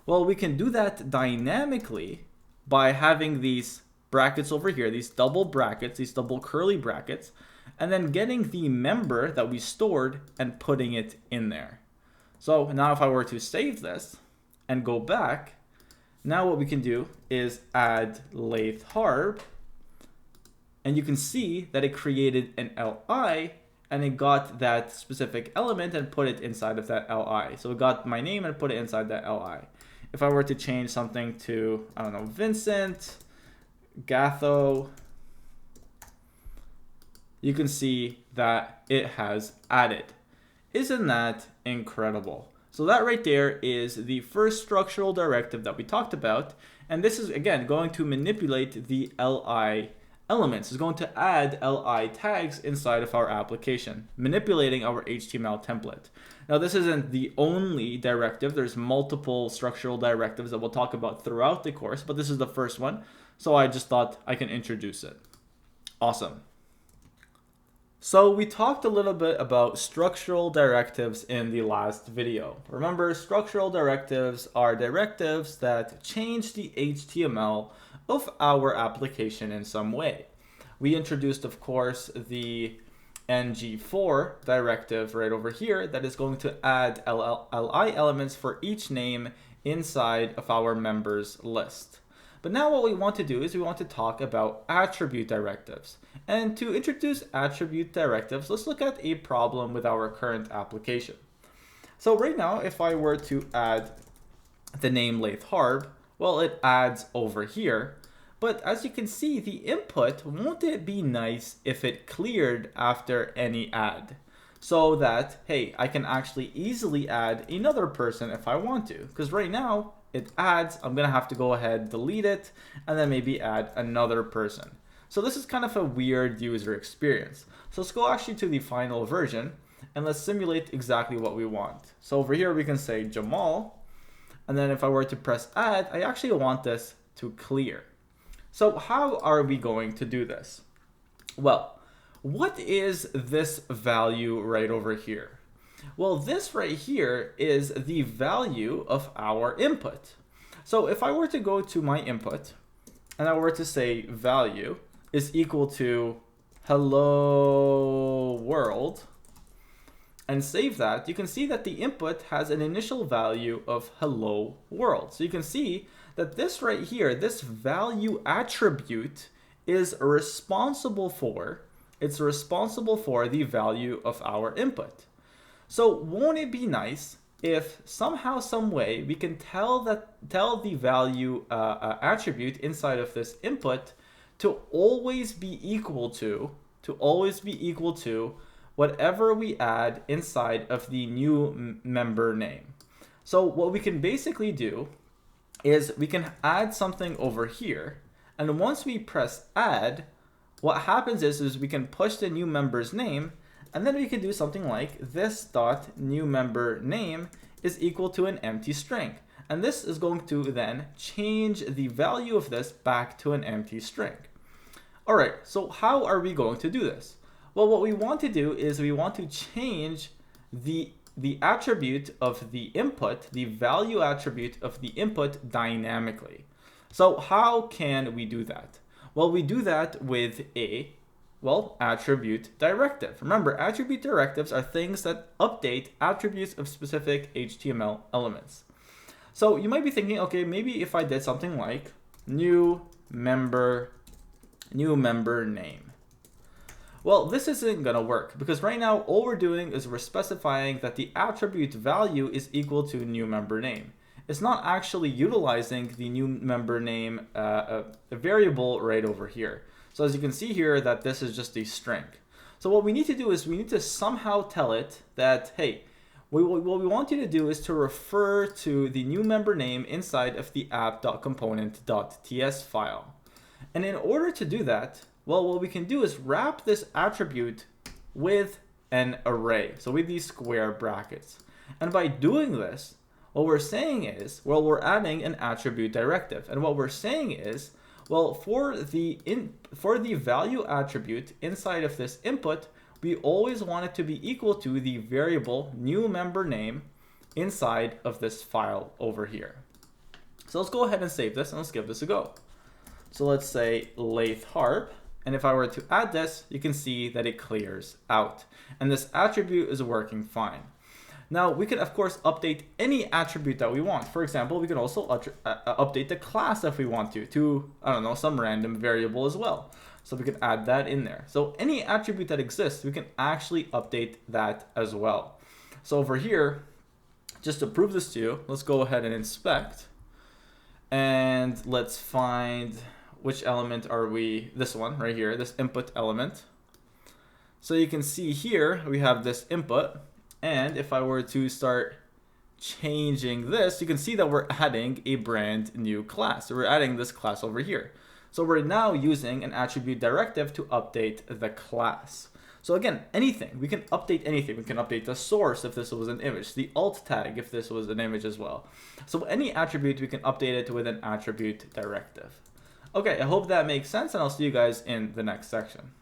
Well, we can do that dynamically by having these brackets over here, these double brackets, these double curly brackets, and then getting the member that we stored and putting it in there. So now if I were to save this and go back, now what we can do is add lathe harb, and you can see that it created an li, and it got that specific element and put it inside of that li. So it got my name and put it inside that li. If I were to change something to, I don't know, Vincent, Gatho, you can see that it has added. Isn't that incredible? So that right there is the first structural directive that we talked about. And this is, again, going to manipulate the li elements. It's going to add li tags inside of our application, manipulating our HTML template. Now, this isn't the only directive. There's multiple structural directives that we'll talk about throughout the course, but this is the first one. So I just thought I can introduce it. Awesome. So we talked a little bit about structural directives in the last video. Remember, structural directives are directives that change the HTML of our application in some way. We introduced, of course, the ng4 directive right over here that is going to add li elements for each name inside of our members list. But now what we want to do is we want to talk about attribute directives. And to introduce attribute directives, let's look at a problem with our current application. So right now, if I were to add the name lathe harb, well, it adds over here. But as you can see, the input, won't it be nice if it cleared after any add? So that, hey, I can actually easily add another person if I want to. Because right now, it adds, I'm going to have to go ahead, delete it, and then maybe add another person. So this is kind of a weird user experience. So let's go actually to the final version, and let's simulate exactly what we want. So over here, we can say Jamal, and then if I were to press add, I actually want this to clear. So how are we going to do this? Well, what is this value right over here? Well, this right here is the value of our input. So if I were to go to my input and I were to say value is equal to hello world and save that, you can see that the input has an initial value of hello world. So you can see that this right here, this value attribute is responsible for the value of our input. So won't it be nice if somehow, some way, we can tell the value attribute inside of this input to always be equal to whatever we add inside of the new member name. So what we can basically do is we can add something over here, and once we press add, what happens is we can push the new member's name, and then we can do something like this dot new member name is equal to an empty string. And this is going to then change the value of this back to an empty string. All right, so how are we going to do this? Well, what we want to do is we want to change the attribute of the input, the value attribute of the input dynamically. So how can we do that? Well, we do that with attribute directive. Remember, attribute directives are things that update attributes of specific HTML elements. So you might be thinking, okay, maybe if I did something like new member name. Well, this isn't gonna work because right now all we're doing is we're specifying that the attribute value is equal to new member name. It's not actually utilizing the new member name a variable right over here. So as you can see here that this is just a string. So what we need to do is we need to somehow tell it that, hey, what we want you to do is to refer to the new member name inside of the app.component.ts file. And in order to do that, well, what we can do is wrap this attribute with an array, so with these square brackets. And by doing this, what we're saying is, well, we're adding an attribute directive. And what we're saying is, well, for the value attribute inside of this input, we always want it to be equal to the variable new member name inside of this file over here. So let's go ahead and save this and let's give this a go. So let's say lathe harp, and if I were to add this, you can see that it clears out, and this attribute is working fine. Now we could of course update any attribute that we want. For example, we can also update the class if we want to I don't know, some random variable as well. So we could add that in there. So any attribute that exists, we can actually update that as well. So over here, just to prove this to you, let's go ahead and inspect, and let's find which element are we, this one right here, this input element. So you can see here we have this input. And if I were to start changing this, you can see that we're adding a brand new class. So we're adding this class over here. So we're now using an attribute directive to update the class. So again, anything, we can update anything. We can update the source if this was an image, the alt tag if this was an image as well. So any attribute, we can update it with an attribute directive. Okay, I hope that makes sense, and I'll see you guys in the next section.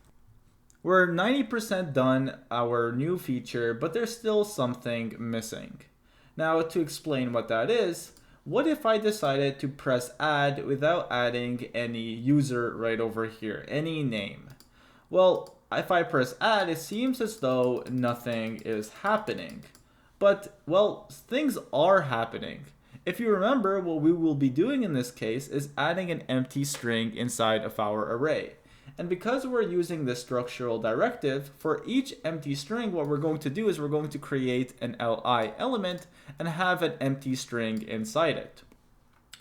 We're 90% done our new feature, but there's still something missing. Now to explain what that is, what if I decided to press add without adding any user right over here, any name? Well, if I press add, it seems as though nothing is happening. But, well, things are happening. If you remember, what we will be doing in this case is adding an empty string inside of our array. And because we're using this structural directive, for each empty string, what we're going to do is we're going to create an li element and have an empty string inside it.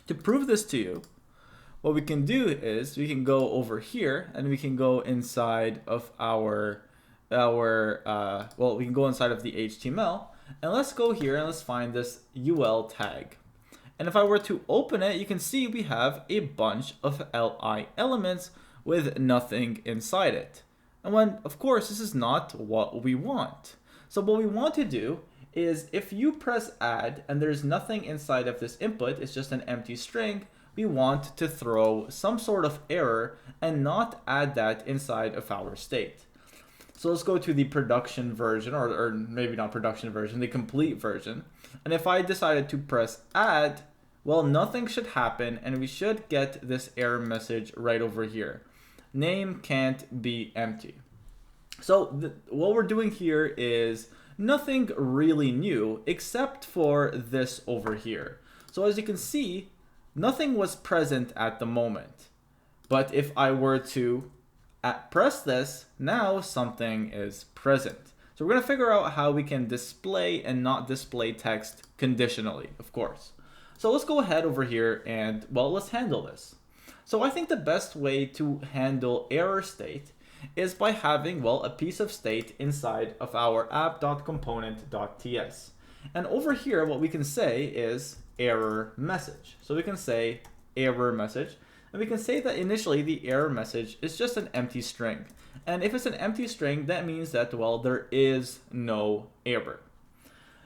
To prove this to you, what we can do is we can go over here and we can go inside of we can go inside of the HTML, and let's go here and let's find this ul tag. And if I were to open it, you can see we have a bunch of li elements with nothing inside it. And when, of course, this is not what we want. So what we want to do is if you press add and there's nothing inside of this input, it's just an empty string, we want to throw some sort of error and not add that inside of our state. So let's go to the production version, or maybe not production version, the complete version. And if I decided to press add, well, nothing should happen and we should get this error message right over here. Name can't be empty. So what we're doing here is nothing really new except for this over here. So as you can see, nothing was present at the moment. But if I were to press this, now something is present. So we're going to figure out how we can display and not display text conditionally, of course. So let's go ahead over here and, well, let's handle this. So I think the best way to handle error state is by having, well, a piece of state inside of our app.component.ts. And over here, what we can say is error message. So we can say error message, and we can say that initially the error message is just an empty string. And if it's an empty string, that means that, well, there is no error.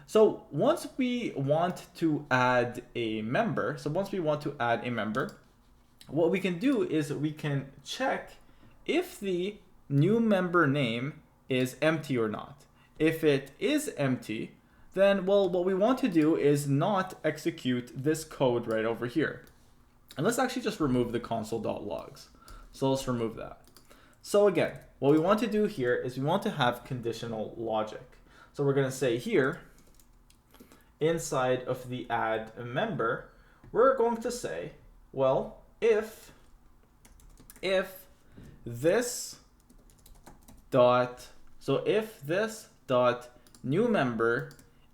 So once we want to add a member, what we can do is we can check if the new member name is empty or not. If it is empty, then, well, what we want to do is not execute this code right over here. And let's actually just remove the console.logs. So let's remove that. So again, what we want to do here is we want to have conditional logic. So we're going to say here, inside of the add member, we're going to say, well, if this dot new member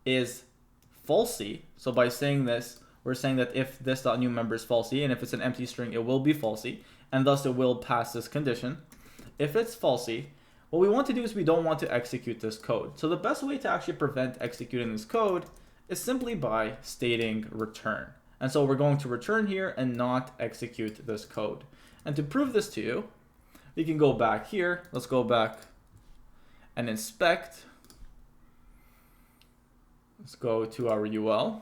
is falsy, so by saying this, we're saying that if this dot new member is falsy, and if it's an empty string, it will be falsy. and thus it will pass this condition. If it's falsy, what we want to do is we don't want to execute this code. So the best way to actually prevent executing this code is simply by stating return. And so we're going to return here and not execute this code. And to prove this to you, we can go back here. Let's go back and inspect. Let's go to our UL.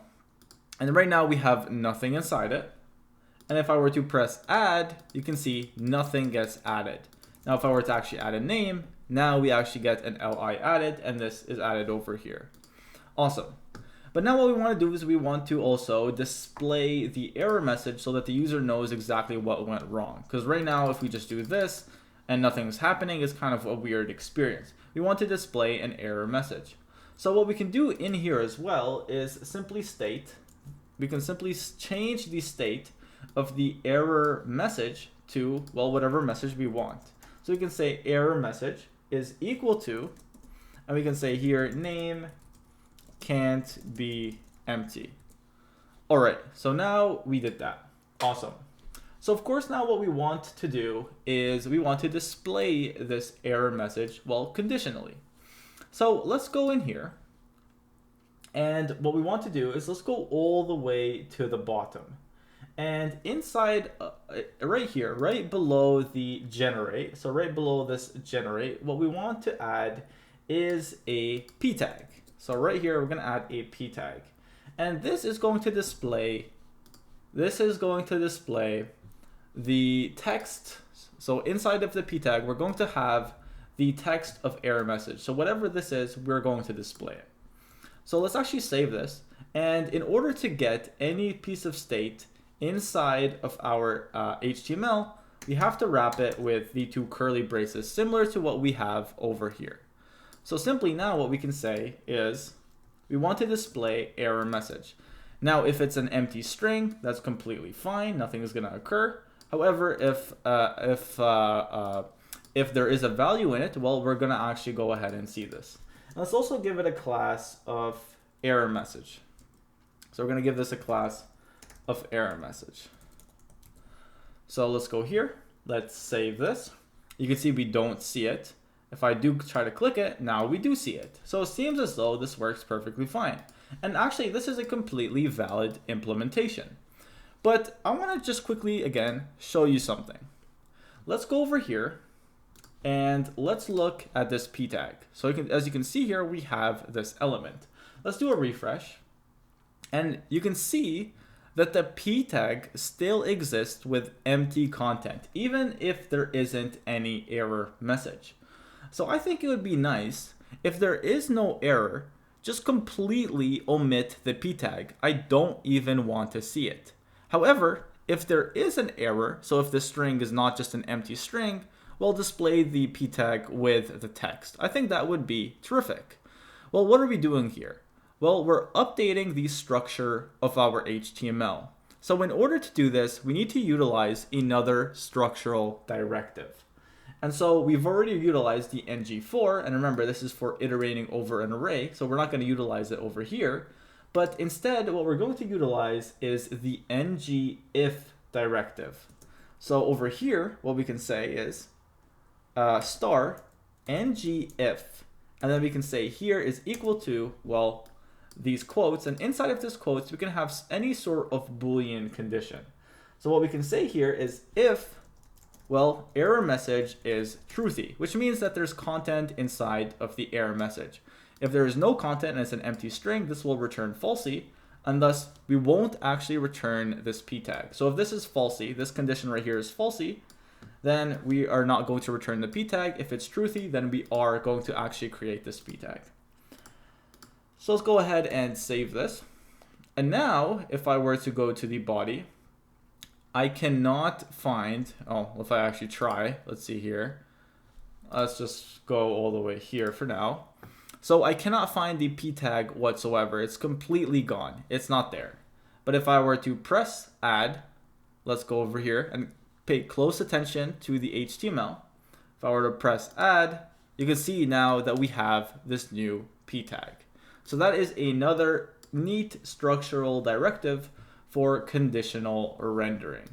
And right now we have nothing inside it. And if I were to press add, you can see nothing gets added. Now if I were to actually add a name, now we actually get an li added, and this is added over here. Awesome. But now what we want to do is we want to also display the error message so that the user knows exactly what went wrong. Because right now, if we just do this and nothing's happening, it's kind of a weird experience. We want to display an error message. So what we can do in here as well is simply state, we can simply change the state of the error message to, well, whatever message we want. So we can say error message is equal to, and we can say here name can't be empty. All right, so now we did that. Awesome. So of course now what we want to do is we want to display this error message, well, conditionally. So let's go in here, and what we want to do is let's go all the way to the bottom. And inside, right here, right below the generate, so right below this generate, what we want to add is a p tag. So right here, we're going to add a p tag. And this is going to display the text. So inside of the p tag, we're going to have the text of error message. So whatever this is, we're going to display it. So let's actually save this. And in order to get any piece of state inside of our HTML, we have to wrap it with the two curly braces, similar to what we have over here. So simply now what we can say is we want to display error message. Now, if it's an empty string, that's completely fine. Nothing is going to occur. However, if there is a value in it, well, we're going to actually go ahead and see this. Let's also give it a class of error message. So we're going to give this a class of error message. So let's go here. Let's save this. You can see we don't see it. If I do try to click it, now we do see it. So it seems as though this works perfectly fine. And actually, this is a completely valid implementation. But I want to just quickly, again, show you something. Let's go over here and let's look at this p tag. So as you can see here, we have this element. Let's do a refresh. And you can see that the p tag still exists with empty content, even if there isn't any error message. So I think it would be nice if there is no error, just completely omit the p tag. I don't even want to see it. However, if there is an error, so if the string is not just an empty string, we'll display the p tag with the text. I think that would be terrific. Well, what are we doing here? Well, we're updating the structure of our HTML. So in order to do this, we need to utilize another structural directive. And so we've already utilized the ng4, and remember, this is for iterating over an array, so we're not going to utilize it over here. But instead, what we're going to utilize is the ngIf directive. So over here, what we can say is star ngIf, and then we can say here is equal to, well, these quotes, and inside of this quotes, we can have any sort of Boolean condition. So what we can say here is if, well, error message is truthy, which means that there's content inside of the error message. If there is no content and it's an empty string, this will return falsy, and thus we won't actually return this p tag. So if this is falsy, this condition right here is falsy, then we are not going to return the p tag. If it's truthy, then we are going to actually create this p tag. So let's go ahead and save this. And now, if I were to go to the body, I cannot find, oh, if I actually try, let's see here. Let's just go all the way here for now. So I cannot find the p tag whatsoever. It's completely gone. It's not there. But if I were to press add, let's go over here and pay close attention to the HTML. If I were to press add, you can see now that we have this new p tag. So that is another neat structural directive for conditional rendering.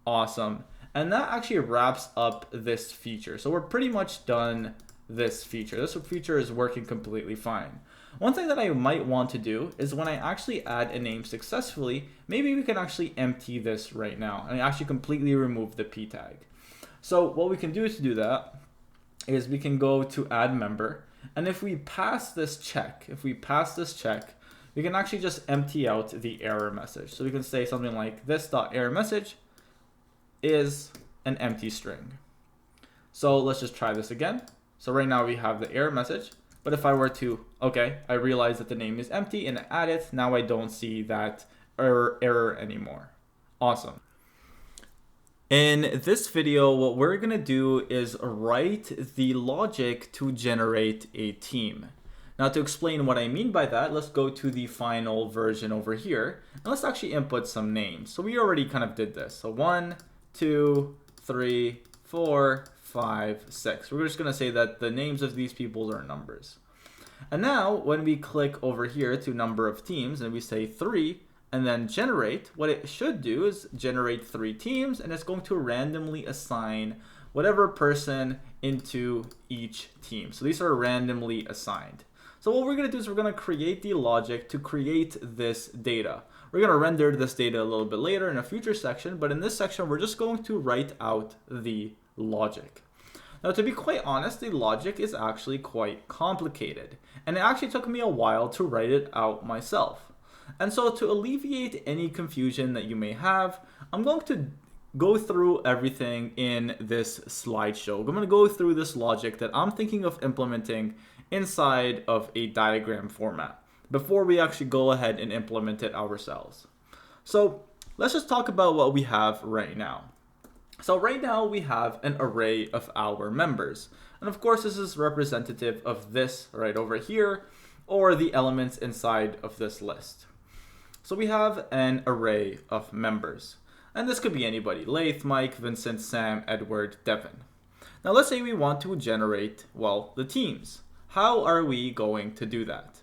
Awesome. And that actually wraps up this feature. So we're pretty much done this feature. This feature is working completely fine. One thing that I might want to do is when I actually add a name successfully, maybe we can actually empty this right now and actually completely remove the p tag. So what we can do to do that is we can go to add member. And if we pass this check, we can actually just empty out the error message. So we can say something like this.error message is an empty string. So let's just try this again. So right now we have the error message, but if I were to, okay, I realize that the name is empty and I add it, now I don't see that error anymore. Awesome. In this video, what we're gonna do is write the logic to generate a team. Now to explain what I mean by that, let's go to the final version over here, and let's actually input some names. So we already kind of did this. So 1, 2, 3, 4, 5, 6. We're just gonna say that the names of these people are numbers. And now when we click over here to number of teams and we say 3 and then generate, what it should do is generate 3 teams, and it's going to randomly assign whatever person into each team. So these are randomly assigned. So what we're gonna do is we're gonna create the logic to create this data. We're gonna render this data a little bit later in a future section, but in this section, we're just going to write out the logic. Now, to be quite honest, the logic is actually quite complicated, and it actually took me a while to write it out myself. And so to alleviate any confusion that you may have, I'm going to go through everything in this slideshow. I'm going to go through this logic that I'm thinking of implementing inside of a diagram format before we actually go ahead and implement it ourselves. So let's just talk about what we have right now. So right now we have an array of our members. And of course, this is representative of this right over here, or the elements inside of this list. So we have an array of members. And this could be anybody: Laith, Mike, Vincent, Sam, Edward, Devin. Now let's say we want to generate, well, the teams. How are we going to do that?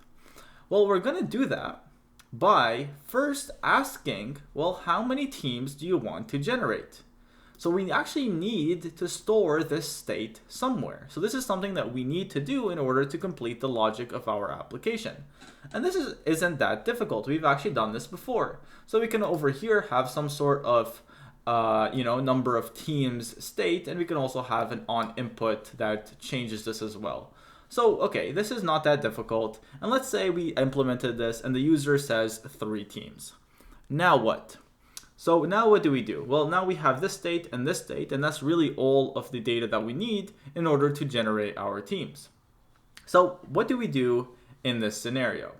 Well, we're going to do that by first asking, well, how many teams do you want to generate? So we actually need to store this state somewhere. So this is something that we need to do in order to complete the logic of our application. And this isn't that difficult. We've actually done this before. So we can over here have some sort of number of teams state, and we can also have an on input that changes this as well. So, okay, this is not that difficult. And let's say we implemented this and the user says 3 teams. Now what? So now what do? Well, now we have this state, and that's really all of the data that we need in order to generate our teams. So what do we do in this scenario?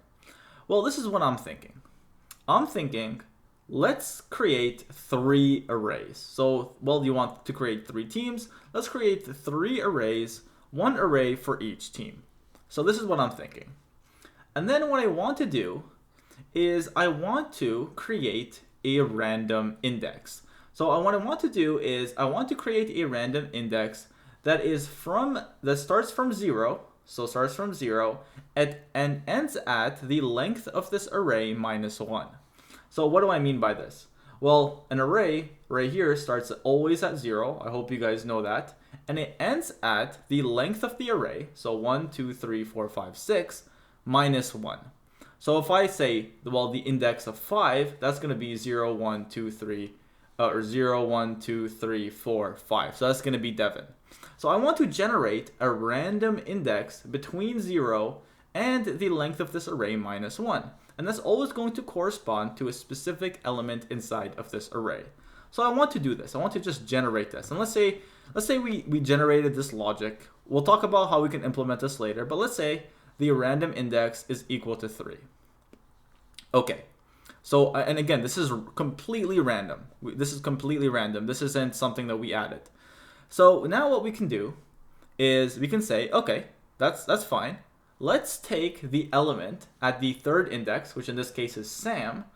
Well, this is what I'm thinking. I'm thinking, let's create 3 arrays. So, well, you want to create 3 teams. Let's create 3 arrays, 1 array for each team. So this is what I'm thinking. And then what I want to do is I want to create a random index. So what I want to do is I want to create a random index that starts from 0. So starts from 0 and ends at the length of this array minus 1. So what do I mean by this? Well, an array right here starts always at 0. I hope you guys know that. And it ends at the length of the array. So 1, 2, 3, 4, 5, 6 minus 1. So if I say, well, the index of 5, that's going to be 0, 1, 2, 3, or 0, 1, 2, 3, 4, 5. So that's going to be Devin. So I want to generate a random index between 0 and the length of this array minus 1. And that's always going to correspond to a specific element inside of this array. So I want to do this. I want to just generate this. And let's say we generated this logic. We'll talk about how we can implement this later, but let's say the random index is equal to 3. Okay, so, and again, this is completely random. This isn't something that we added. So now what we can do is we can say, okay, that's fine. Let's take the element at the 3rd index, which in this case is Sam,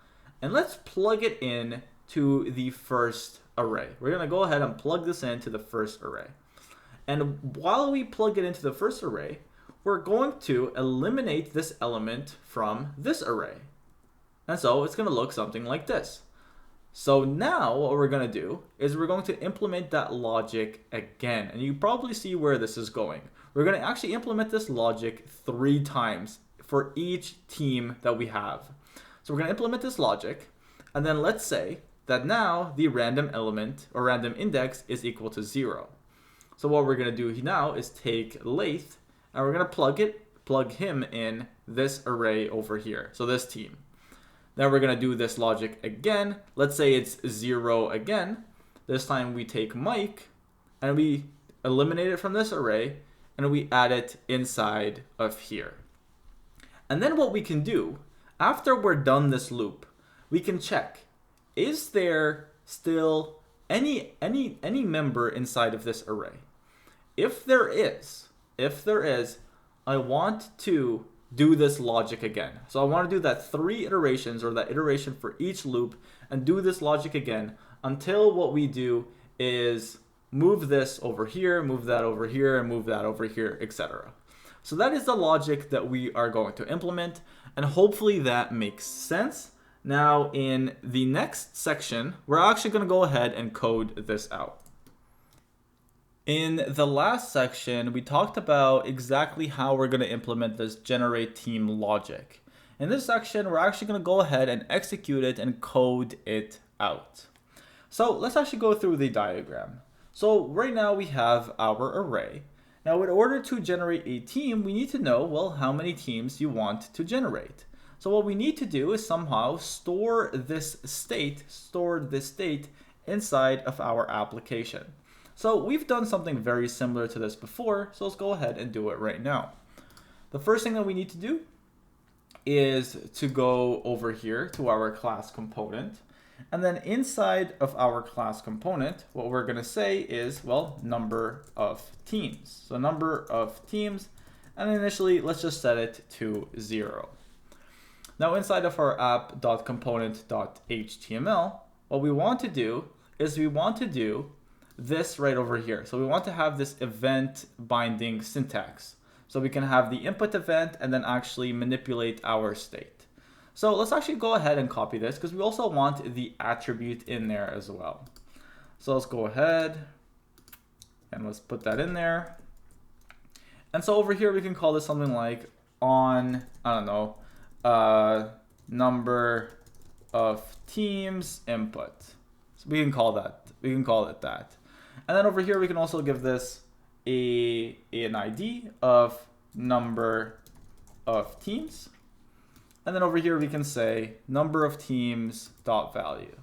and let's plug it in to the first array. We're going to go ahead and plug this into the first array. And while we plug it into the first array, we're going to eliminate this element from this array. And so it's going to look something like this. So now what we're going to do is we're going to implement that logic again. And you probably see where this is going. We're going to actually implement this logic 3 times for each team that we have. So we're going to implement this logic. And then let's say that now the random element or random index is equal to 0. So what we're going to do now is take Lathe and we're going to plug him in this array over here. So this team. Then we're going to do this logic again. Let's say it's 0 again. This time we take Mike and we eliminate it from this array and we add it inside of here. And then what we can do, after we're done this loop, we can check, is there still any member inside of this array? If there is, I want to do this logic again. So I want to do that 3 iterations or that iteration for each loop and do this logic again until what we do is move this over here, move that over here, and move that over here, etc. So that is the logic that we are going to implement, and hopefully that makes sense. Now in the next section, we're actually going to go ahead and code this out. In the last section, we talked about exactly how we're going to implement this generate team logic. In this section, we're actually going to go ahead and execute it and code it out. So let's actually go through the diagram. So right now we have our array. Now in order to generate a team, we need to know, well, how many teams you want to generate. So what we need to do is somehow store this state inside of our application. So we've done something very similar to this before, so let's go ahead and do it right now. The first thing that we need to do is to go over here to our class component. And then inside of our class component, what we're going to say is, well, number of teams. So number of teams, and initially let's just set it to 0. Now inside of our app.component.html, what we want to do is we want to do this right over here. So we want to have this event binding syntax. So we can have the input event and then actually manipulate our state. So let's actually go ahead and copy this because we also want the attribute in there as well. So let's go ahead and let's put that in there. And so over here we can call this something like on, I don't know, number of teams input. So we can call it that. And then over here, we can also give this an ID of number of teams. And then over here, we can say number of teams dot value.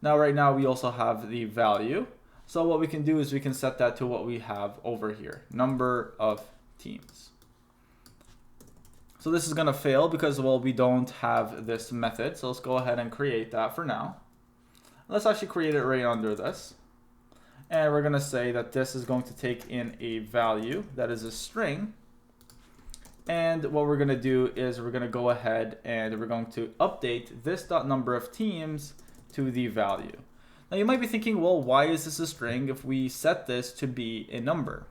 Now, right now, we also have the value. So what we can do is we can set that to what we have over here, number of teams. So this is going to fail because, well, we don't have this method. So let's go ahead and create that for now. Let's actually create it right under this. And we're going to say that this is going to take in a value that is a string. And what we're going to do is we're going to go ahead and we're going to update this .number of teams to the value. Now you might be thinking, well, why is this a string if we set this to be a number?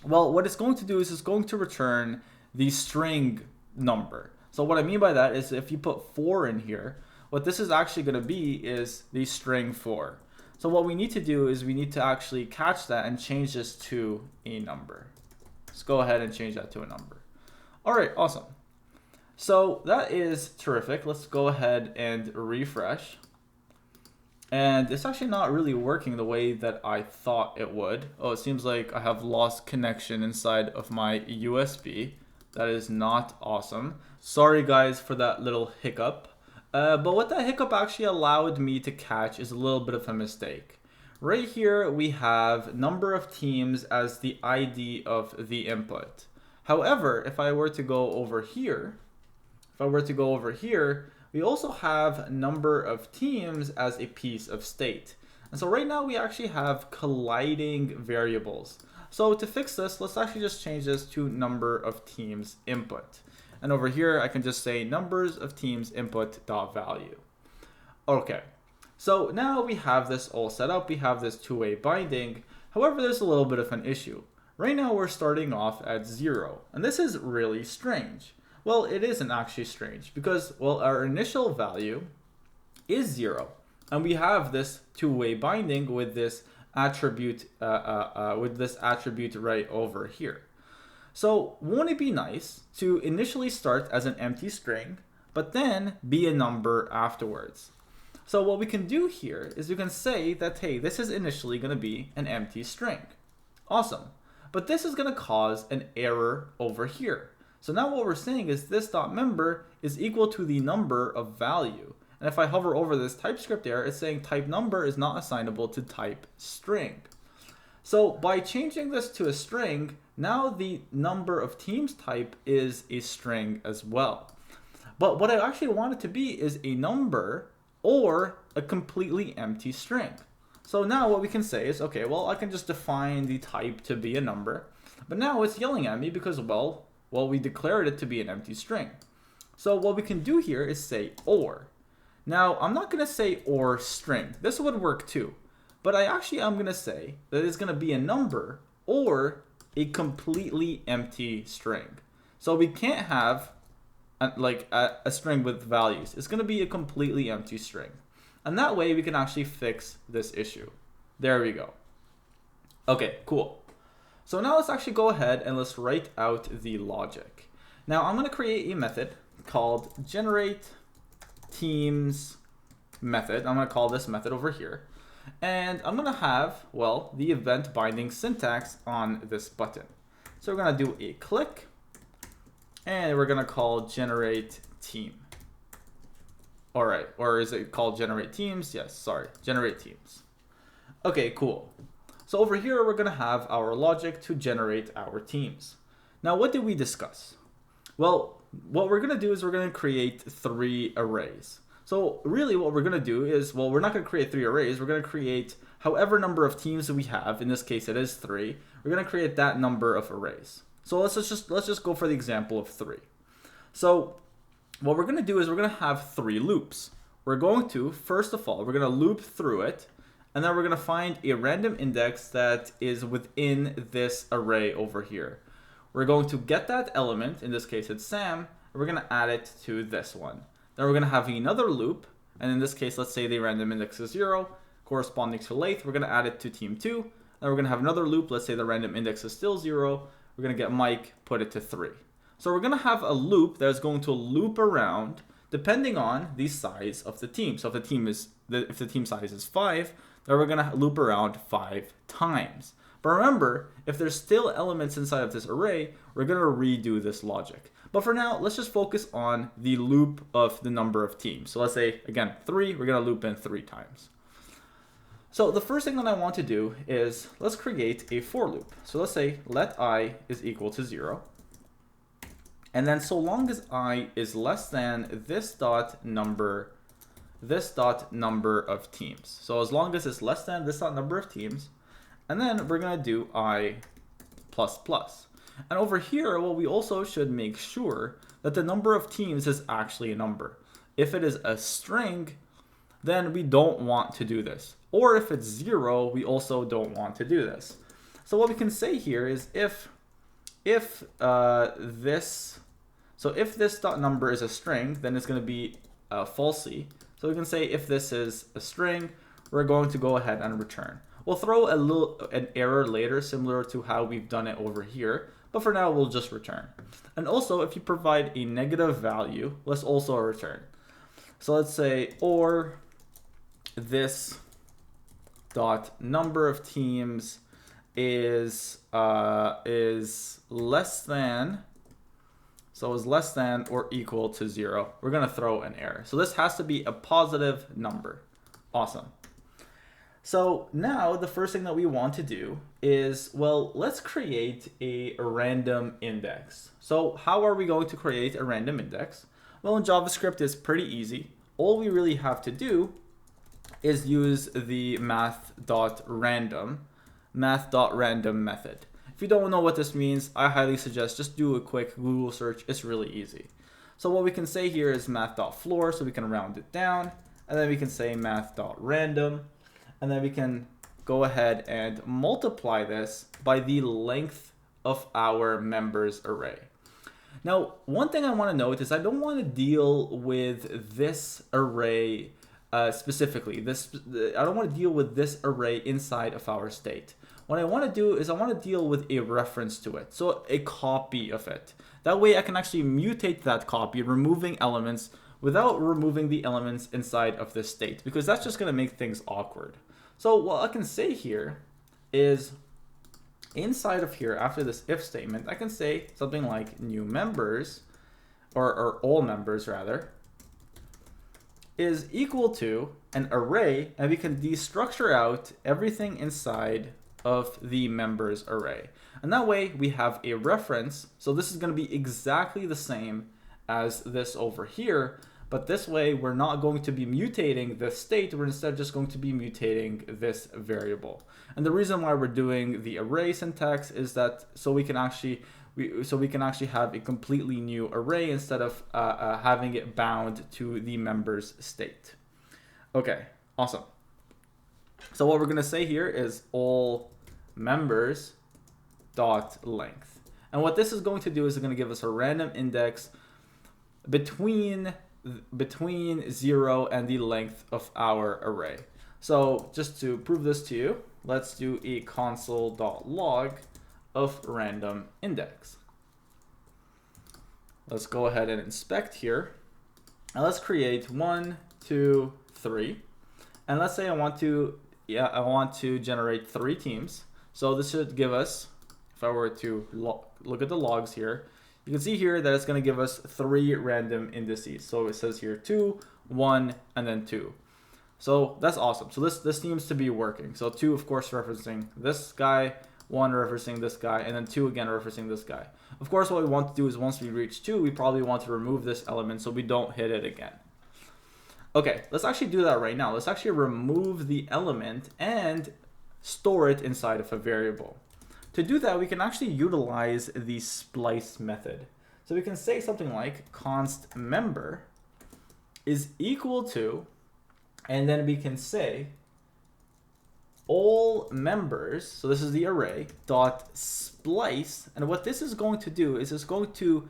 Well, what it's going to do is it's going to return the string number. So what I mean by that is if you put 4 in here, what this is actually going to be is the string 4. So what we need to do is we need to actually catch that and change this to a number. Let's go ahead and change that to a number. All right, awesome. So that is terrific. Let's go ahead and refresh. And it's actually not really working the way that I thought it would. Oh, it seems like I have lost connection inside of my USB. That is not awesome. Sorry guys for that little hiccup. But what that hiccup actually allowed me to catch is a little bit of a mistake. Right here, we have number of teams as the ID of the input. However, if I were to go over here, we also have number of teams as a piece of state. And so right now we actually have colliding variables. So to fix this, let's actually just change this to number of teams input. And over here, I can just say numbers of teams input dot value. Okay, so now we have this all set up. We have this two-way binding. However, there's a little bit of an issue. Right now, we're starting off at 0, and this is really strange. Well, it isn't actually strange because, well, our initial value is 0. And we have this two-way binding with this attribute right over here. So won't it be nice to initially start as an empty string, but then be a number afterwards? So what we can do here is we can say that, hey, this is initially going to be an empty string. Awesome. But this is going to cause an error over here. So now what we're saying is this dot member is equal to the number of value. And if I hover over this TypeScript error, it's saying type number is not assignable to type string. So by changing this to a string, now the number of teams type is a string as well. But what I actually want it to be is a number or a completely empty string. So now what we can say is, okay, well, I can just define the type to be a number, but now it's yelling at me because, well, we declared it to be an empty string. So what we can do here is say or. Now, I'm not going to say or string. This would work too, but I'm going to say that it's going to be a number or a completely empty string. So we can't have a string with values. It's going to be a completely empty string. And that way we can actually fix this issue. There we go. Okay, cool. So now let's actually go ahead and let's write out the logic. Now I'm going to create a method called generate teams method. I'm going to call this method over here. And I'm going to have, well, the event binding syntax on this button. So we're going to do a click. And we're going to call generate team. All right, or is it called generate teams? Yes, sorry, generate teams. Okay, cool. So over here, we're going to have our logic to generate our teams. Now, what did we discuss? Well, what we're going to do is we're going to create 3 arrays. So really what we're going to do is, well, we're not going to create 3 arrays. We're going to create however number of teams that we have. In this case, it is 3. We're going to create that number of arrays. So let's just go for the example of 3. So what we're going to do is we're going to have 3 loops. We're going to, first of all, we're going to loop through it, and then we're going to find a random index that is within this array over here. We're going to get that element, in this case it's Sam, and we're going to add it to this one. Then we're going to have another loop, and in this case, let's say the random index is 0, corresponding to length, we're going to add it to team 2. Then we're going to have another loop, let's say the random index is still 0, we're going to get Mike, put it to 3. So we're going to have a loop that is going to loop around depending on the size of the team. So if the team size is 5, then we're going to loop around 5 times. But remember, if there's still elements inside of this array, we're going to redo this logic. But for now, let's just focus on the loop of the number of teams. So let's say, again, 3, we're going to loop in 3 times. So the first thing that I want to do is let's create a for loop. So let's say let I is equal to 0. And then so long as I is less than this dot number of teams. So as long as it's less than this dot number of teams, and then we're going to do I plus plus. And over here, well, we also should make sure that the number of teams is actually a number. If it is a string, then we don't want to do this. Or if it's 0, we also don't want to do this. So what we can say here is if this dot number is a string, then it's going to be falsy. So we can say if this is a string, we're going to go ahead and return. We'll throw an error later, similar to how we've done it over here. But for now, we'll just return. And also, if you provide a negative value, let's also return. So let's say, or this dot number of teams is less than, so is less than or equal to 0. We're going to throw an error. So this has to be a positive number. Awesome. So now the first thing that we want to do is, well, let's create a random index. So how are we going to create a random index? Well, in JavaScript, it's pretty easy. All we really have to do is use the math.random method. If you don't know what this means, I highly suggest just do a quick Google search. It's really easy. So what we can say here is math.floor, so we can round it down, and then we can say math.random, and then we can go ahead and multiply this by the length of our members array. Now, one thing I want to note is I don't want to deal with this array specifically. I don't want to deal with this array inside of our state. What I want to do is I want to deal with a reference to it, so a copy of it. That way I can actually mutate that copy, removing elements without removing the elements inside of this state, because that's just going to make things awkward. So what I can say here is inside of here, after this if statement, I can say something like new members, or all members rather, is equal to an array, and we can destructure out everything inside of the members array. And that way we have a reference. So this is going to be exactly the same as this over here, but this way we're not going to be mutating the state, we're instead just going to be mutating this variable. And the reason why we're doing the array syntax is that so we can actually have a completely new array instead of having it bound to the members state. Okay, awesome. So what we're going to say here is all members dot length. And what this is going to do is it's going to give us a random index between 0 and the length of our array. So just to prove this to you, let's do a console.log of random index. Let's go ahead and inspect here. And let's create 1, 2, 3. And let's say I want to generate 3 teams. So this should give us, if I were to look at the logs here, you can see here that it's going to give us 3 random indices. So it says here 2, 1, and then 2. So that's awesome. So this seems to be working. So 2, of course, referencing this guy, 1 referencing this guy, and then 2 again referencing this guy. Of course, what we want to do is once we reach 2, we probably want to remove this element so we don't hit it again. Okay, let's actually do that right now. Let's actually remove the element and store it inside of a variable. To do that, we can actually utilize the splice method. So we can say something like const member is equal to, and then we can say all members, so this is the array, dot splice. And what this is going to do is it's going to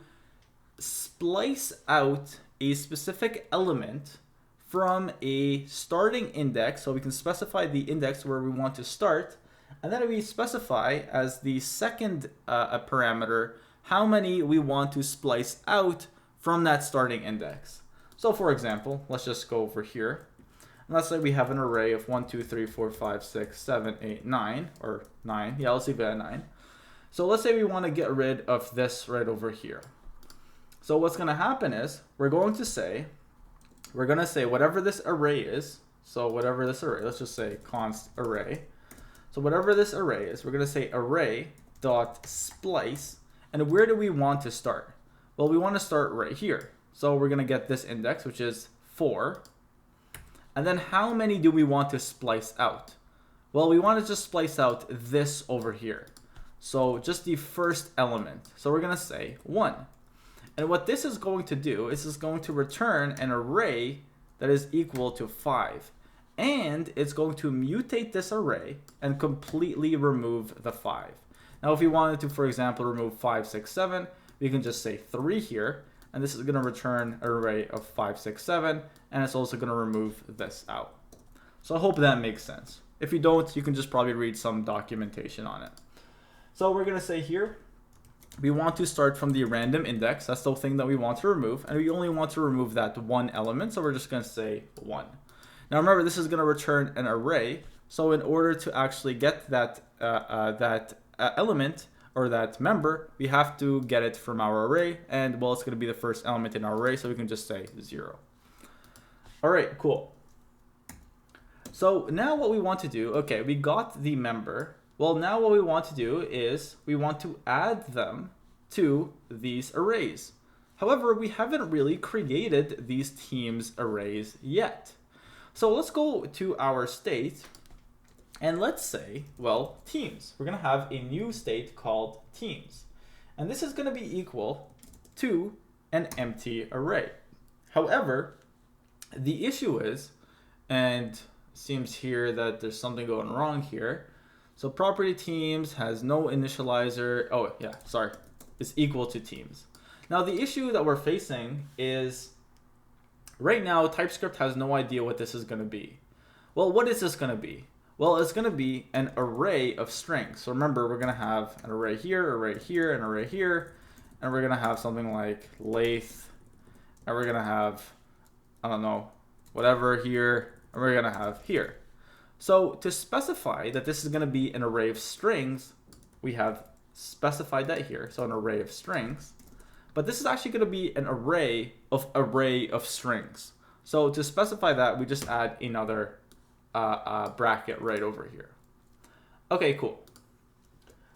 splice out a specific element from a starting index. So we can specify the index where we want to start. And then we specify as the second parameter how many we want to splice out from that starting index. So for example, let's just go over here. And let's say we have an array of 1, 2, 3, 4, 5, 6, 7, 8, 9, or 9. Yeah, let's leave it at 9. So let's say we want to get rid of this right over here. So what's going to happen is we're going to say whatever this array is. So whatever this array, let's just say const array. So whatever this array is, we're going to say array dot splice. And where do we want to start? Well, we want to start right here. So we're going to get this index, which is 4. And then how many do we want to splice out? Well, we want to just splice out this over here. So just the first element. So we're going to say 1. And what this is going to do is it's going to return an array that is equal to 5. And it's going to mutate this array and completely remove the 5. Now, if we wanted to, for example, remove 5, 6, 7, we can just say 3 here. And this is going to return an array of 5, 6, 7. And it's also going to remove this out. So I hope that makes sense. If you don't, you can just probably read some documentation on it. So we're going to say here, we want to start from the random index. That's the thing that we want to remove. And we only want to remove that one element. So we're just going to say 1. Now remember, this is going to return an array. So in order to actually get that element or that member, we have to get it from our array. And well, it's going to be the first element in our array. So we can just say 0. All right, cool. So now what we want to do, okay, we got the member. Well, now what we want to do is we want to add them to these arrays. However, we haven't really created these teams arrays yet. So let's go to our state and let's say, well, teams. We're going to have a new state called teams. And this is going to be equal to an empty array. However, the issue is, and seems here that there's something going wrong here. So property teams has no initializer. Oh yeah, sorry. It's equal to teams. Now the issue that we're facing is Right now, TypeScript has no idea what this is going to be. Well, what is this going to be? Well, it's going to be an array of strings. So remember, we're going to have an array here, an array here, and we're going to have something like lathe, and we're going to have, I don't know, whatever here, and we're going to have here. So to specify that this is going to be an array of strings, we have specified that here, so an array of strings. But this is actually going to be an array of strings. So to specify that, we just add another bracket right over here. Okay, cool.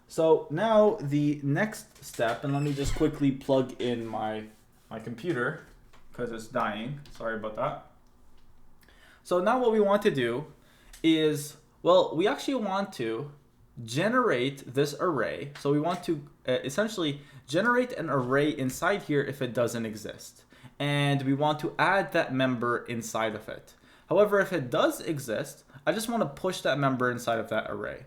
So now the next step, and let me just quickly plug in my computer because it's dying. Sorry about that. So now what we want to do is, well, we actually want to generate this array. So we want to essentially generate an array inside here if it doesn't exist. And we want to add that member inside of it. However, if it does exist, I just want to push that member inside of that array.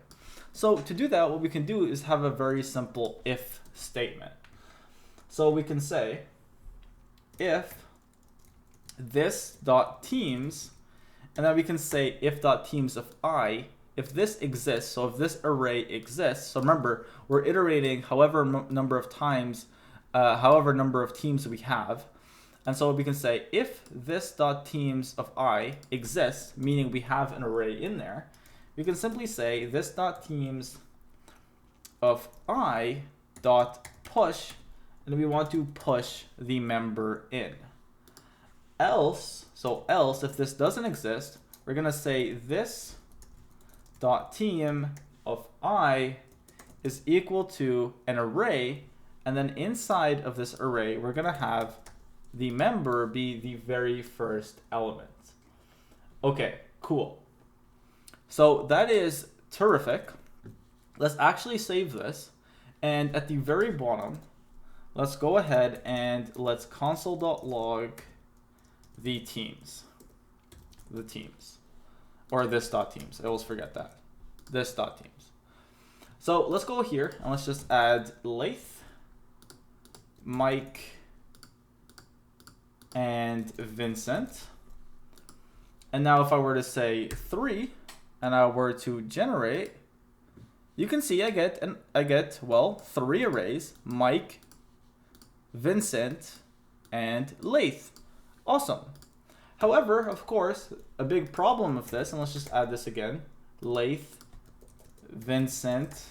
So to do that, what we can do is have a very simple if statement. So we can say if this.teams, and then we can say if.teams of I, if this exists, so if this array exists, so remember, we're iterating however number of times, however number of teams we have. And so we can say if this.teams of I exists, meaning we have an array in there, we can simply say this.teams of I dot push, and we want to push the member in. Else, if this doesn't exist, we're going to say this dot team of I is equal to an array, and then inside of this array, we're going to have the member be the very first element. Okay, cool. So that is terrific. Let's actually save this. And at the very bottom, let's go ahead and let's console.log the teams. Or this.teams. I always forget that. This.teams. So let's go here and let's just add lathe, Mike, and Vincent. And now if I were to say 3 and I were to generate, you can see I get well 3 arrays: Mike, Vincent, and lathe. Awesome. However, of course, a big problem of this, and let's just add this again: lathe, Vincent,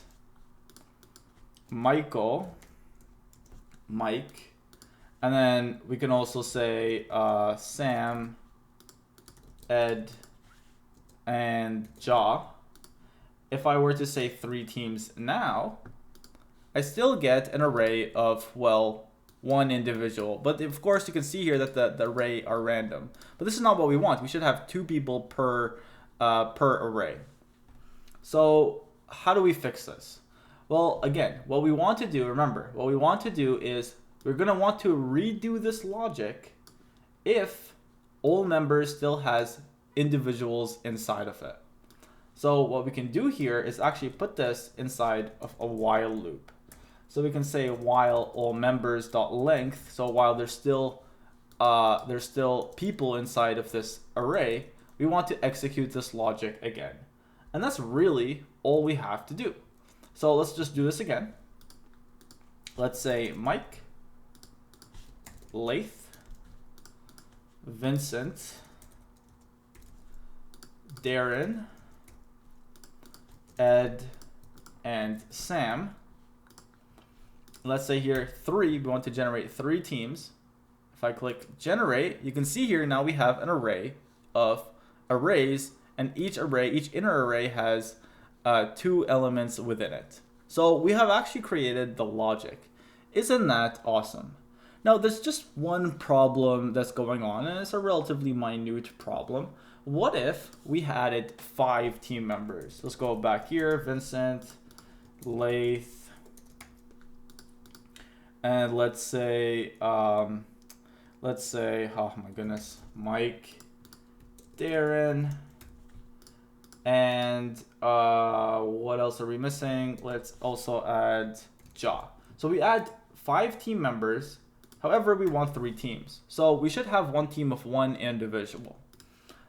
Michael, Mike, and then we can also say Sam, Ed, and Ja. If I were to say 3 teams now, I still get an array of, well, 1 individual. But of course, you can see here that the array are random. But this is not what we want. We should have 2 people per array. So how do we fix this? Well, again, what we want to do, remember, what we want to do is we're going to want to redo this logic if all members still has individuals inside of it. So what we can do here is actually put this inside of a while loop. So we can say while all members dot length. So while there's still people inside of this array, we want to execute this logic again. And that's really all we have to do. So let's just do this again. Let's say Mike, lathe, Vincent, Darren, Ed, and Sam. Let's say here 3, we want to generate 3 teams. If I click generate, you can see here now we have an array of arrays, and each inner array has 2 elements within it. So we have actually created the logic. Isn't that awesome? Now there's just one problem that's going on, and it's a relatively minute problem. What if we added 5 team members? Let's go back here, Vincent, lathe, and let's say, oh my goodness, Mike, Darren, and what else are we missing? Let's also add Ja. So we add 5 team members However, we want 3 teams. So we should have one team of 1 individual.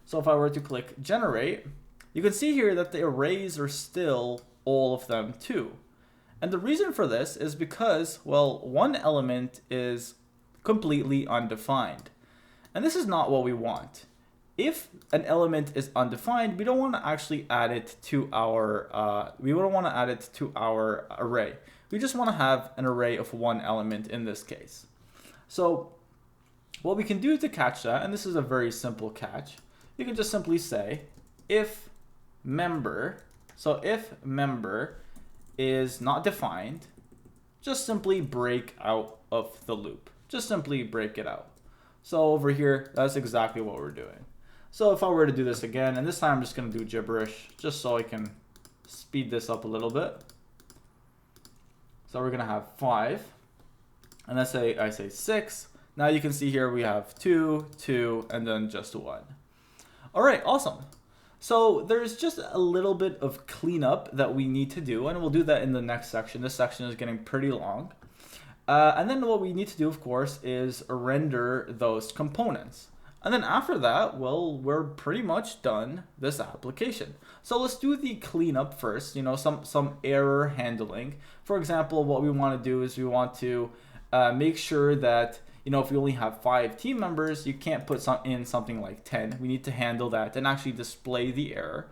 So if I were to click generate, you can see here that the arrays are still all of them 2. And the reason for this is because, well, one element is completely undefined. And this is not what we want. If an element is undefined, we don't want to actually add it to our array. We just want to have an array of 1 element in this case. So what we can do to catch that, and this is a very simple catch, you can just simply say if member, so if member is not defined, just simply break out of the loop. Just simply break it out. So over here, that's exactly what we're doing. So if I were to do this again, and this time I'm just going to do gibberish, just so I can speed this up a little bit. So we're going to have 5, and let's say I say 6. Now you can see here we have 2, 2, and then just 1. All right, awesome. So there's just a little bit of cleanup that we need to do, and we'll do that in the next section. This section is getting pretty long. And then what we need to do, of course, is render those components. And then after that, well, we're pretty much done this application. So let's do the cleanup first, you know, some error handling. For example, what we want to do is we want to make sure that, you know, if we only have 5 team members, you can't put in something like 10. We need to handle that and actually display the error.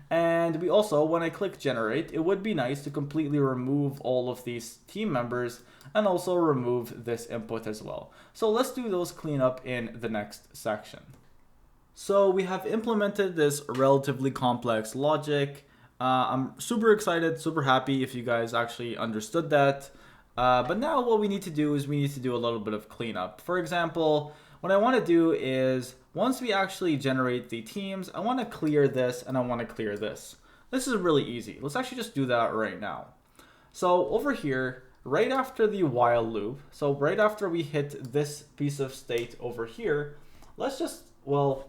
And we also, when I click generate, it would be nice to completely remove all of these team members and also remove this input as well. So let's do those cleanup in the next section. So we have implemented this relatively complex logic. I'm super excited, super happy if you guys actually understood that. But now what we need to do is we need to do a little bit of cleanup. For example, what I want to do is once we actually generate the teams, I want to clear this and I want to clear this. This is really easy. Let's actually just do that right now. So over here, right after the while loop, so right after we hit this piece of state over here, let's just, well,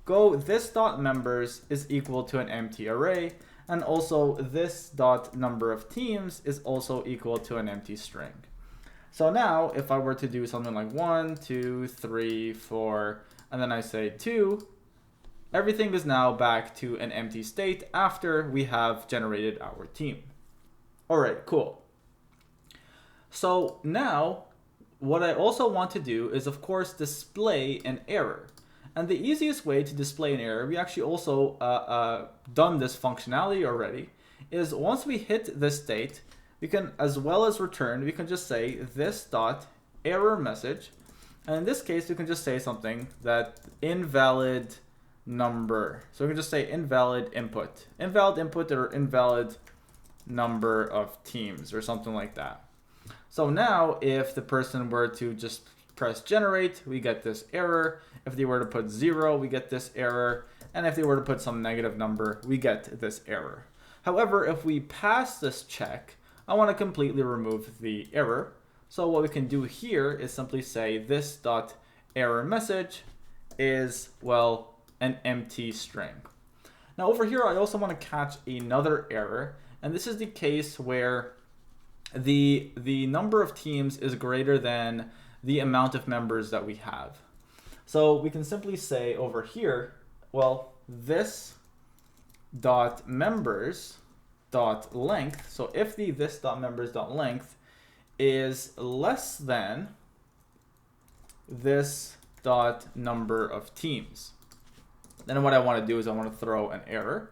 go this dot members is equal to an empty array, and also this dot number of teams is also equal to an empty string. So now if I were to do something like 1, 2, 3, 4, and then I say 2, everything is now back to an empty state after we have generated our team. All right, cool. So now what I also want to do is, of course, display an error. And the easiest way to display an error, we actually also done this functionality already, is once we hit this state, we can, as well as return, we can just say this dot error message. And in this case, we can just say something that invalid number. So we can just say invalid input or invalid number of teams or something like that. So now if the person were to just press generate, we get this error. If they were to put 0, we get this error. And if they were to put some negative number, we get this error. However, if we pass this check, I want to completely remove the error. So what we can do here is simply say this dot error message is, well, an empty string. Now over here, I also want to catch another error. And this is the case where the number of teams is greater than the amount of members that we have. So we can simply say over here, well, this dot members dot length. So if the this dot members dot length is less than this dot number of teams, then what I want to do is I want to throw an error.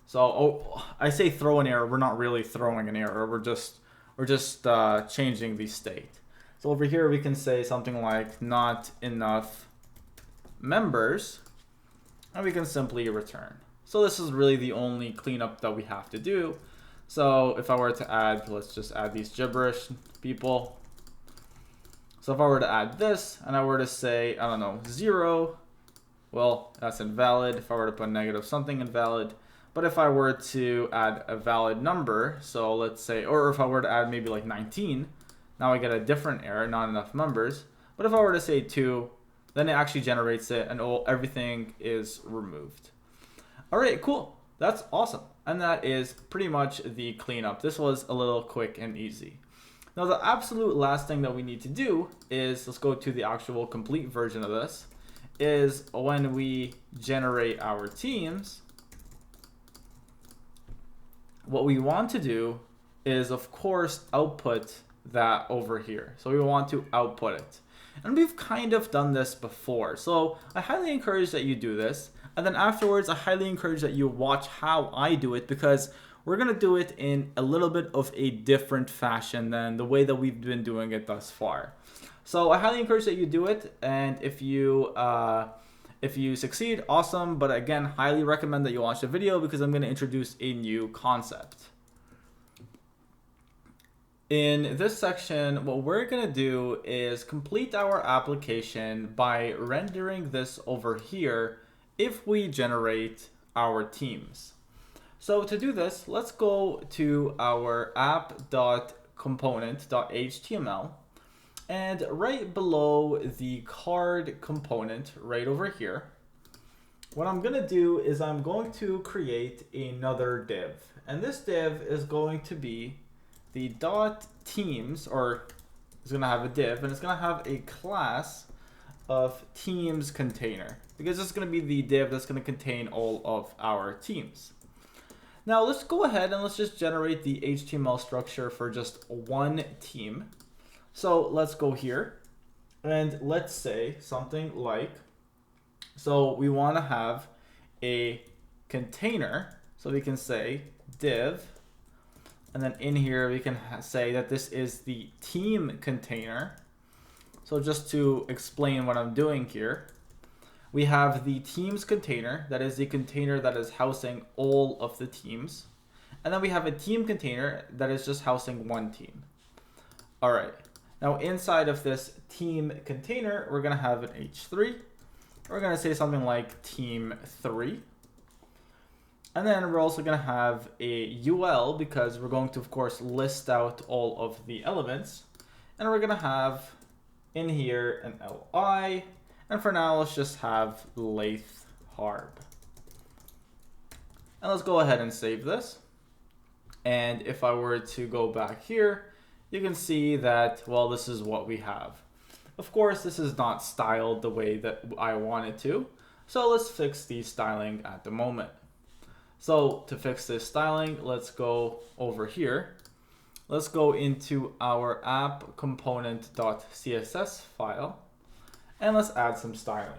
So I say throw an error. We're not really throwing an error. We're just changing the state. So over here we can say something like not enough members, and we can simply return. So this is really the only cleanup that we have to do. So if I were to add, let's just add these gibberish people. So if I were to add this and I were to say, I don't know, 0, well, that's invalid. If I were to put negative something, invalid. But if I were to add a valid number, so let's say, or if I were to add maybe like 19, now I get a different error, not enough members. But if I were to say 2, then it actually generates it and everything is removed. All right, cool. That's awesome. And that is pretty much the cleanup. This was a little quick and easy. Now the absolute last thing that we need to do is, let's go to the actual complete version of this, is when we generate our teams, what we want to do is, of course, output that over here. So we want to output it. And we've kind of done this before. So I highly encourage that you do this. And then afterwards, I highly encourage that you watch how I do it, because we're going to do it in a little bit of a different fashion than the way that we've been doing it thus far. So I highly encourage that you do it. And if you succeed, awesome. But again, highly recommend that you watch the video, because I'm going to introduce a new concept. In this section, what we're going to do is complete our application by rendering this over here if we generate our teams. So to do this, let's go to our app.component.html, and right below the card component right over here, what I'm going to do is I'm going to create another div. And this div is going to be the .teams, or it's going to have a div, and it's going to have a class of teams container, because it's going to be the div that's going to contain all of our teams. Now let's go ahead and let's just generate the HTML structure for just one team. So let's go here and let's say something like, so we want to have a container, so we can say div, and then in here we can say that this is the team container. So just to explain what I'm doing here, we have the teams container, that is the container that is housing all of the teams. And then we have a team container that is just housing one team. All right, now inside of this team container, we're gonna have an h3. We're gonna say something like team3. And then we're also going to have a UL, because we're going to, of course, list out all of the elements. And we're going to have in here an LI. And for now, let's just have lathe harb. And let's go ahead and save this. And if I were to go back here, you can see that, well, this is what we have. Of course, this is not styled the way that I want it to. So let's fix the styling at the moment. So to fix this styling, let's go over here. Let's go into our app component.css file, and let's add some styling.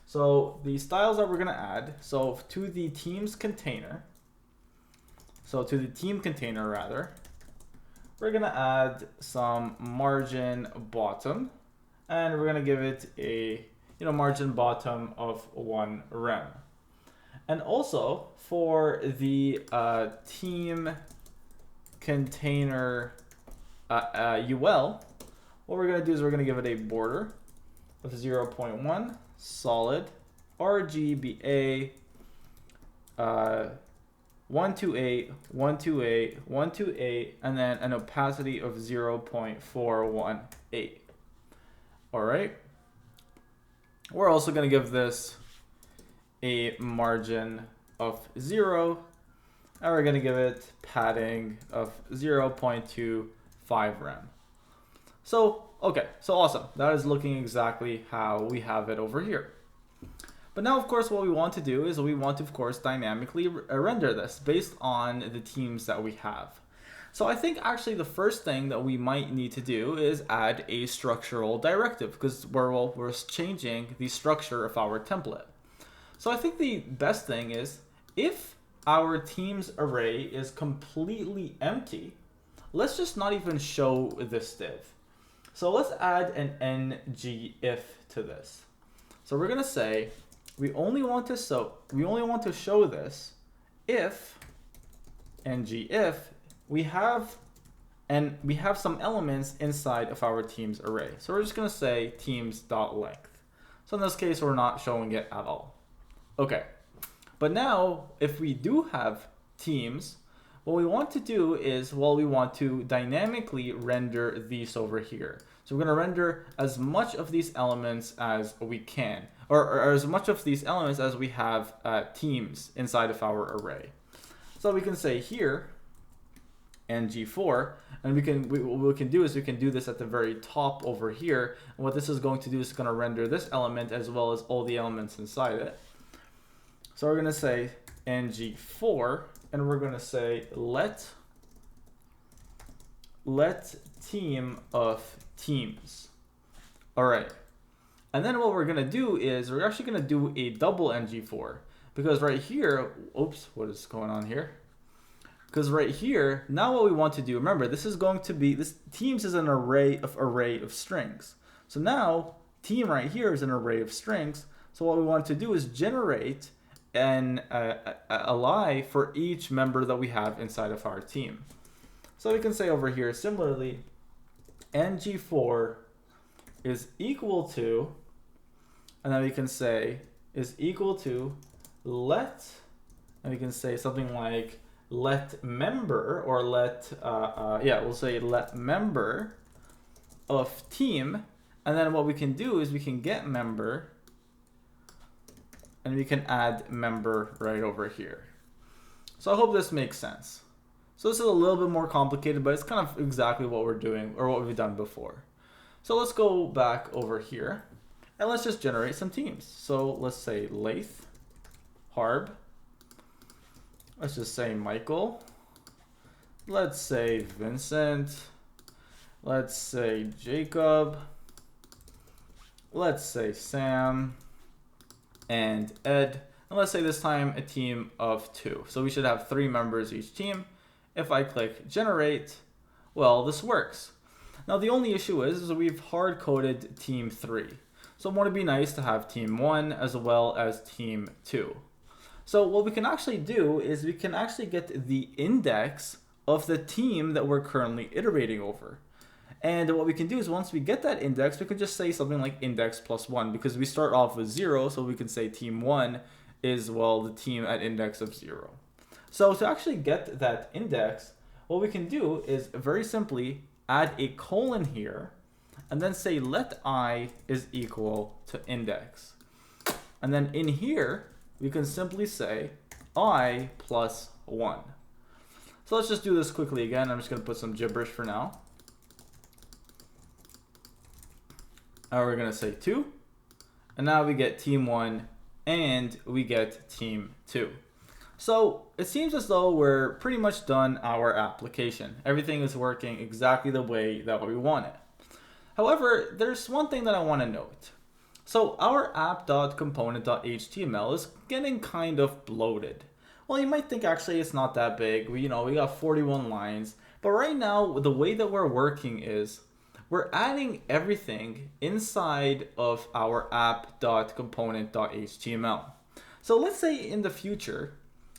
So the styles that we're going to add, so to the teams container, we're going to add some margin bottom, and we're going to give it a margin bottom of 1 rem. And also for the team container UL, what we're going to do is we're going to give it a border of 0.1 solid RGBA 128, 128, 128, and then an opacity of 0.418. All right. We're also going to give this a margin of 0, and we're going to give it padding of 0.25 rem. So, okay, so awesome. That is looking exactly how we have it over here. But now, of course, what we want to do is we want to, of course, dynamically render this based on the teams that we have. So I think actually the first thing that we might need to do is add a structural directive, because we're changing the structure of our template. So I think the best thing is, if our teams array is completely empty, let's just not even show this div. So let's add an ngIf to this. So we're gonna say we only want to show this if ngIf we have some elements inside of our teams array. So we're just gonna say teams.length. So in this case, we're not showing it at all. Okay, but now if we do have teams, what we want to do is, well, we want to dynamically render these over here. So we're going to render as much of these elements as we can, or as much of these elements as we have teams inside of our array. So we can say here, ng4, and what we can do is we can do this at the very top over here. And what this is going to do is it's going to render this element as well as all the elements inside it. So we're going to say ng4, and we're going to say let team of teams. All right. And then what we're going to do is we're actually going to do a double ng4, because right here, oops, what is going on here? Because right here, now what we want to do, remember, this is going to be, this teams is an array of strings. So now team right here is an array of strings. So what we want to do is generate a lie for each member that we have inside of our team. So we can say over here, similarly, ng4 is equal to, and then we can say is equal to let, and we can say something like let member, or we'll say let member of team. And then what we can do is we can get member, and we can add member right over here. So I hope this makes sense. So this is a little bit more complicated, but it's kind of exactly what we're doing, or what we've done before. So let's go back over here and let's just generate some teams. So let's say Lath, Harb. Let's just say Michael. Let's say Vincent. Let's say Jacob. Let's say Sam and Ed. And let's say this time a team of 2. So we should have 3 members each team. If I click generate, well, this works. Now the only issue is we've hard coded team 3. So it would be nice to have team 1 as well as team 2. So what we can actually do is we can actually get the index of the team that we're currently iterating over. And what we can do is once we get that index, we can just say something like index plus 1, because we start off with 0. So we can say team 1 is, well, the team at index of 0. So to actually get that index, what we can do is very simply add a colon here, and then say let I is equal to index. And then in here, we can simply say I plus 1. So let's just do this quickly again. I'm just going to put some gibberish for now. Now we're going to say 2. And now we get team 1 and we get team 2. So it seems as though we're pretty much done our application. Everything is working exactly the way that we want it. However, there's one thing that I want to note. So our app.component.html is getting kind of bloated. Well, you might think actually it's not that big. We got 41 lines. But right now, the way that we're working is we're adding everything inside of our app.component.html. So let's say in the future,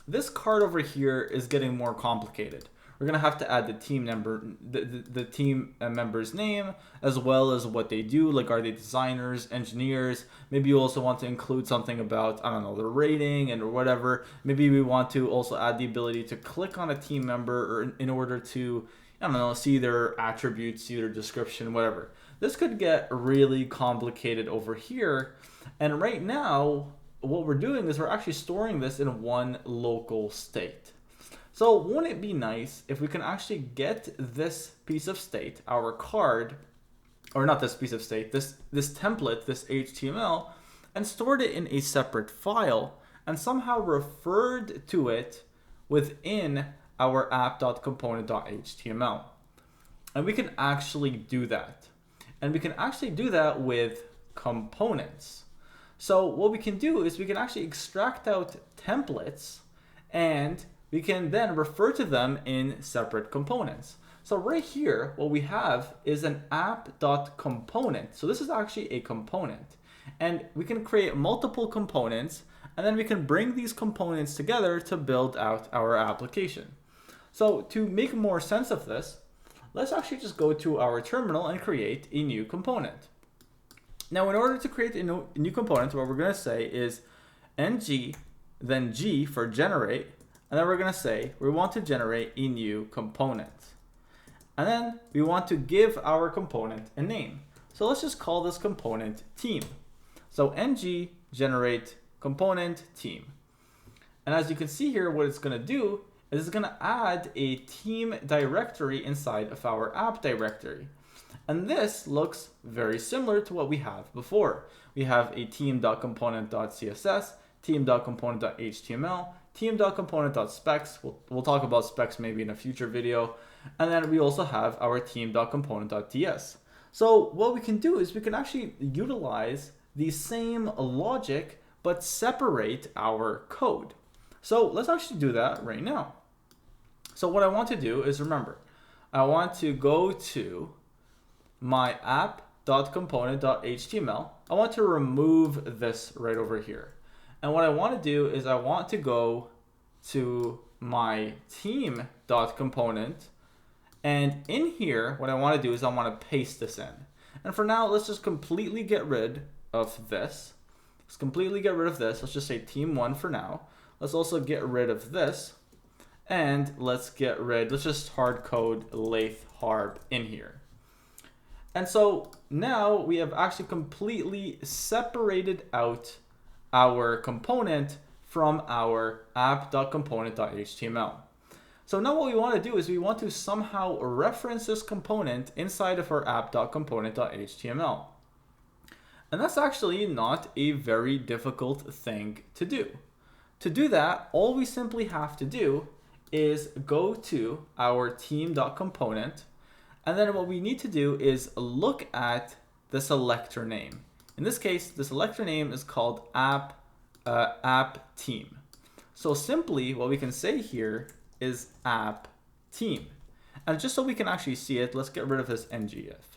this card over here is getting more complicated. We're gonna have to add the team member, the team member's name, as well as what they do. Like, are they designers, engineers? Maybe you also want to include something about, I don't know, their rating and or whatever. Maybe we want to also add the ability to click on a team member, or in order to, I don't know, see their attributes, see their description, whatever. This could get really complicated over here. And right now, what we're doing is we're actually storing this in one local state. So wouldn't it be nice if we can actually get this piece of state, our card, or not this piece of state, this template, this HTML, and stored it in a separate file and somehow referred to it within our app.component.html. And we can actually do that. And we can actually do that with components. So what we can do is we can actually extract out templates, and we can then refer to them in separate components. So right here, what we have is an app.component. So this is actually a component. And we can create multiple components, and then we can bring these components together to build out our application. So to make more sense of this, let's actually just go to our terminal and create a new component. Now, in order to create a new component, what we're going to say is ng, then g for generate, and then we're going to say we want to generate a new component. And then we want to give our component a name. So let's just call this component team. So ng generate component team. And as you can see here, what it's going to do is it's going to add a team directory inside of our app directory. And this looks very similar to what we have before. We have a team.component.css, team.component.html, team.component.specs. We'll talk about specs maybe in a future video. And then we also have our team.component.ts. So what we can do is we can actually utilize the same logic but separate our code. So let's actually do that right now. So what I want to do is, remember, I want to go to my app.component.html. I want to remove this right over here. And what I want to do is I want to go to my team.component. And in here, what I want to do is I want to paste this in. And for now, let's just completely get rid of this. Let's completely get rid of this. Let's just say team1 for now. Let's also get rid of this. And let's just hard code lathe harb in here. And so now we have actually completely separated out our component from our app.component.html. So now what we want to do is we want to somehow reference this component inside of our app.component.html. And that's actually not a very difficult thing to do. To do that, all we simply have to do is go to our team.component, and then what we need to do is look at the selector name. In this case, the selector name is called app team. So simply what we can say here is app team. And just so we can actually see it, let's get rid of this ngIf.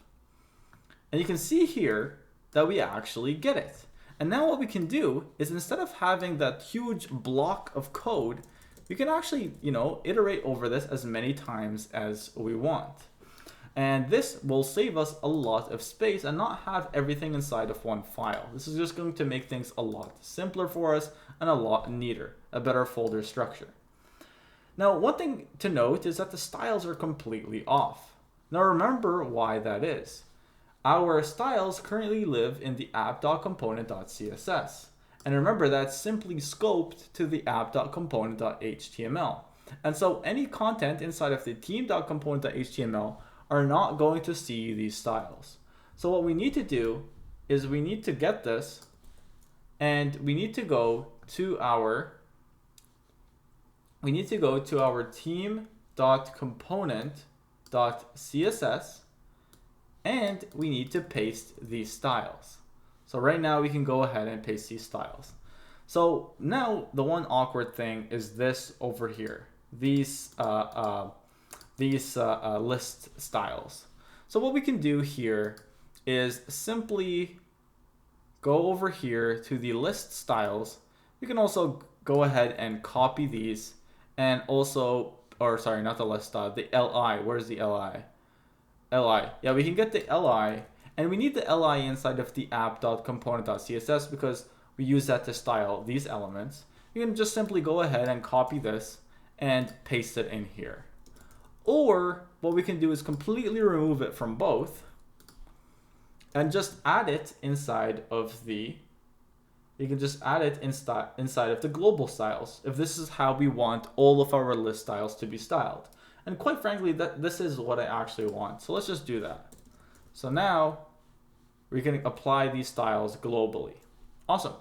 And you can see here that we actually get it. And now what we can do is, instead of having that huge block of code, we can actually, iterate over this as many times as we want. And this will save us a lot of space and not have everything inside of one file. This is just going to make things a lot simpler for us and a lot neater, a better folder structure. Now, one thing to note is that the styles are completely off. Now remember why that is. Our styles currently live in the app.component.css. And remember, that's simply scoped to the app.component.html. And so any content inside of the team.component.html are not going to see these styles. So what we need to do is we need to get this, and we need to go to our team.component.css, and we need to paste these styles. So right now we can go ahead and paste these styles. So now the one awkward thing is this over here, these list styles. So what we can do here is simply go over here to the list styles. We can also go ahead and copy these, and also, or sorry, not the list style, the li. Where's the li? Li. Yeah, we can get the li, and we need the li inside of the app.component.css because we use that to style these elements. You can just simply go ahead and copy this and paste it in here. Or what we can do is completely remove it from both and just add it inside of the, inside of the global styles, if this is how we want all of our list styles to be styled. And quite frankly, this is what I actually want. So let's just do that. So now we can apply these styles globally. Awesome.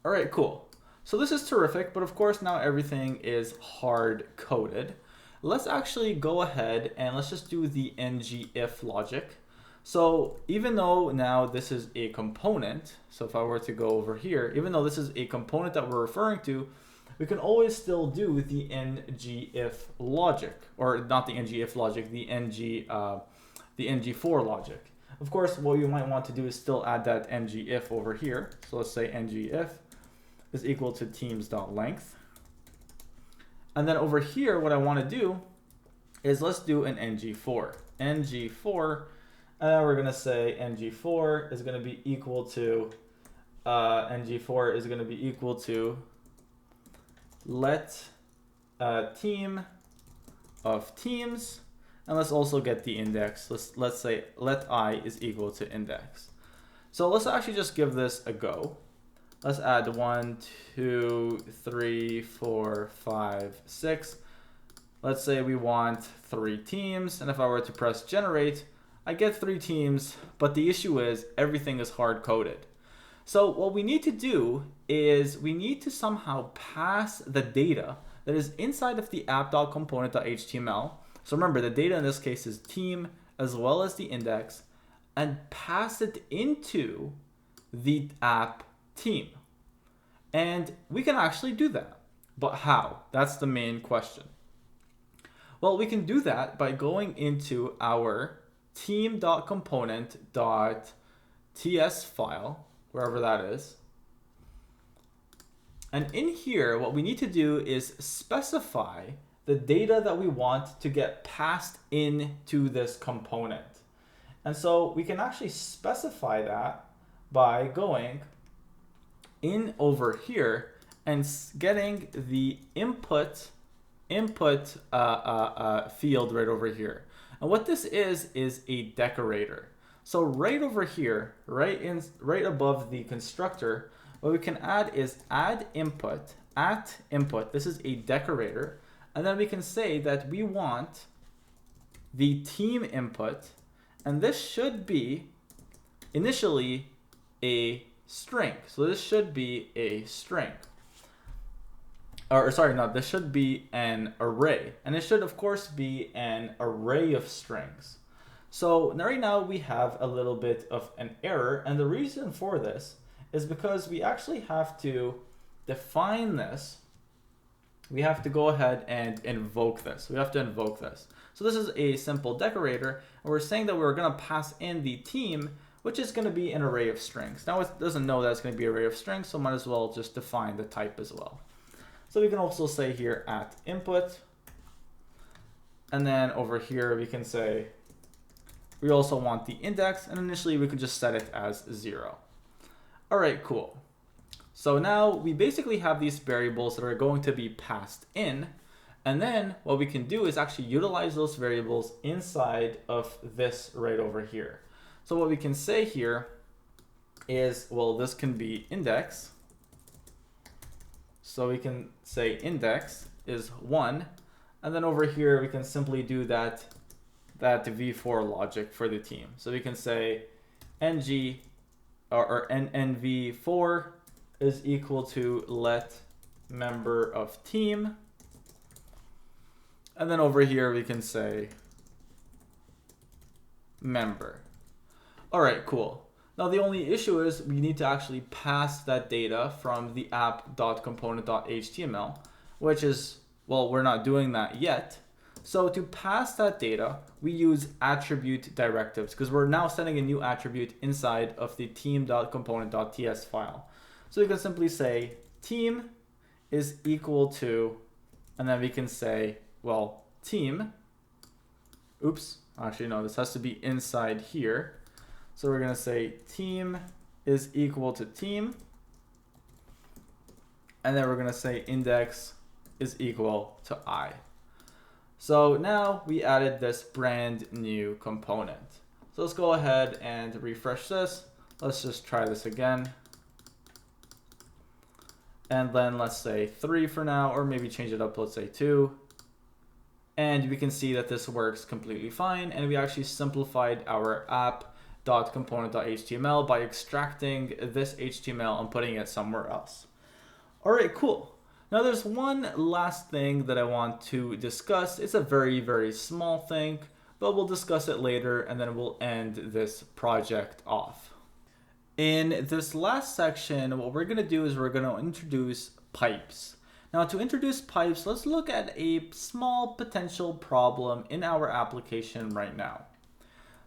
All right, cool. So this is terrific, but of course now everything is hard coded. Let's actually go ahead and let's just do the ngIf logic. So even though now this is a component, so if I were to go over here, even though this is a component that we're referring to, we can always still do the ngIf logic, or not the ngIf logic, the ng4 logic. Of course, what you might want to do is still add that ngIf over here. So let's say ngIf is equal to teams.length. And then over here, what I want to do is let's do an ng4. ng4, and then we're going to say ng4 is going to be equal to let team of teams, and let's also get the index. Let's say let I is equal to index. So let's actually just give this a go. Let's add 1, 2, 3, 4, 5, 6. Let's say we want 3 teams, and if I were to press generate, I get 3 teams, but the issue is everything is hard-coded. So what we need to do is we need to somehow pass the data that is inside of the app.component.html. So remember, the data in this case is team as well as the index, and pass it into the app team. And we can actually do that. But how? That's the main question. Well, we can do that by going into our team.component.ts file, wherever that is. And in here, what we need to do is specify the data that we want to get passed into this component. And so we can actually specify that by going in over here and getting the input field right over here. And what this is a decorator. So right over here, right above the constructor, what we can add is add input at input. This is a decorator. And then we can say that we want the team input, and this should be initially a string. So this should be a string. Or sorry, no, this should be an array. And it should, of course, be an array of strings. So right now we have a little bit of an error. And the reason for this is because we actually have to define this. We have to go ahead and invoke this. We have to invoke this. So this is a simple decorator. And we're saying that we're going to pass in the team, which is going to be an array of strings. Now it doesn't know that it's going to be an array of strings, so might as well just define the type as well. So we can also say here at input, and then over here we can say we also want the index, and initially we could just set it as 0. All right, cool. So now we basically have these variables that are going to be passed in, and then what we can do is actually utilize those variables inside of this right over here. So what we can say here is, well, this can be index. So we can say index is 1, and then over here we can simply do that v4 logic for the team. So we can say ng or nv4 is equal to let member of team, and then over here we can say member. All right, cool. Now the only issue is we need to actually pass that data from the app.component.html, which is, well, we're not doing that yet. So to pass that data, we use attribute directives because we're now setting a new attribute inside of the team.component.ts file. So we can simply say team is equal to, and then we can say, well, team, oops, actually no, this has to be inside here. So we're going to say team is equal to team. And then we're going to say index is equal to I. So now we added this brand new component. So let's go ahead and refresh this. Let's just try this again. And then let's say 3 for now, or maybe change it up, let's say 2. And we can see that this works completely fine. And we actually simplified our app.component.html by extracting this HTML and putting it somewhere else. All right, cool. Now there's one last thing that I want to discuss. It's a very, very small thing, but we'll discuss it later and then we'll end this project off. In this last section, what we're going to do is we're going to introduce pipes. Now to introduce pipes, let's look at a small potential problem in our application right now.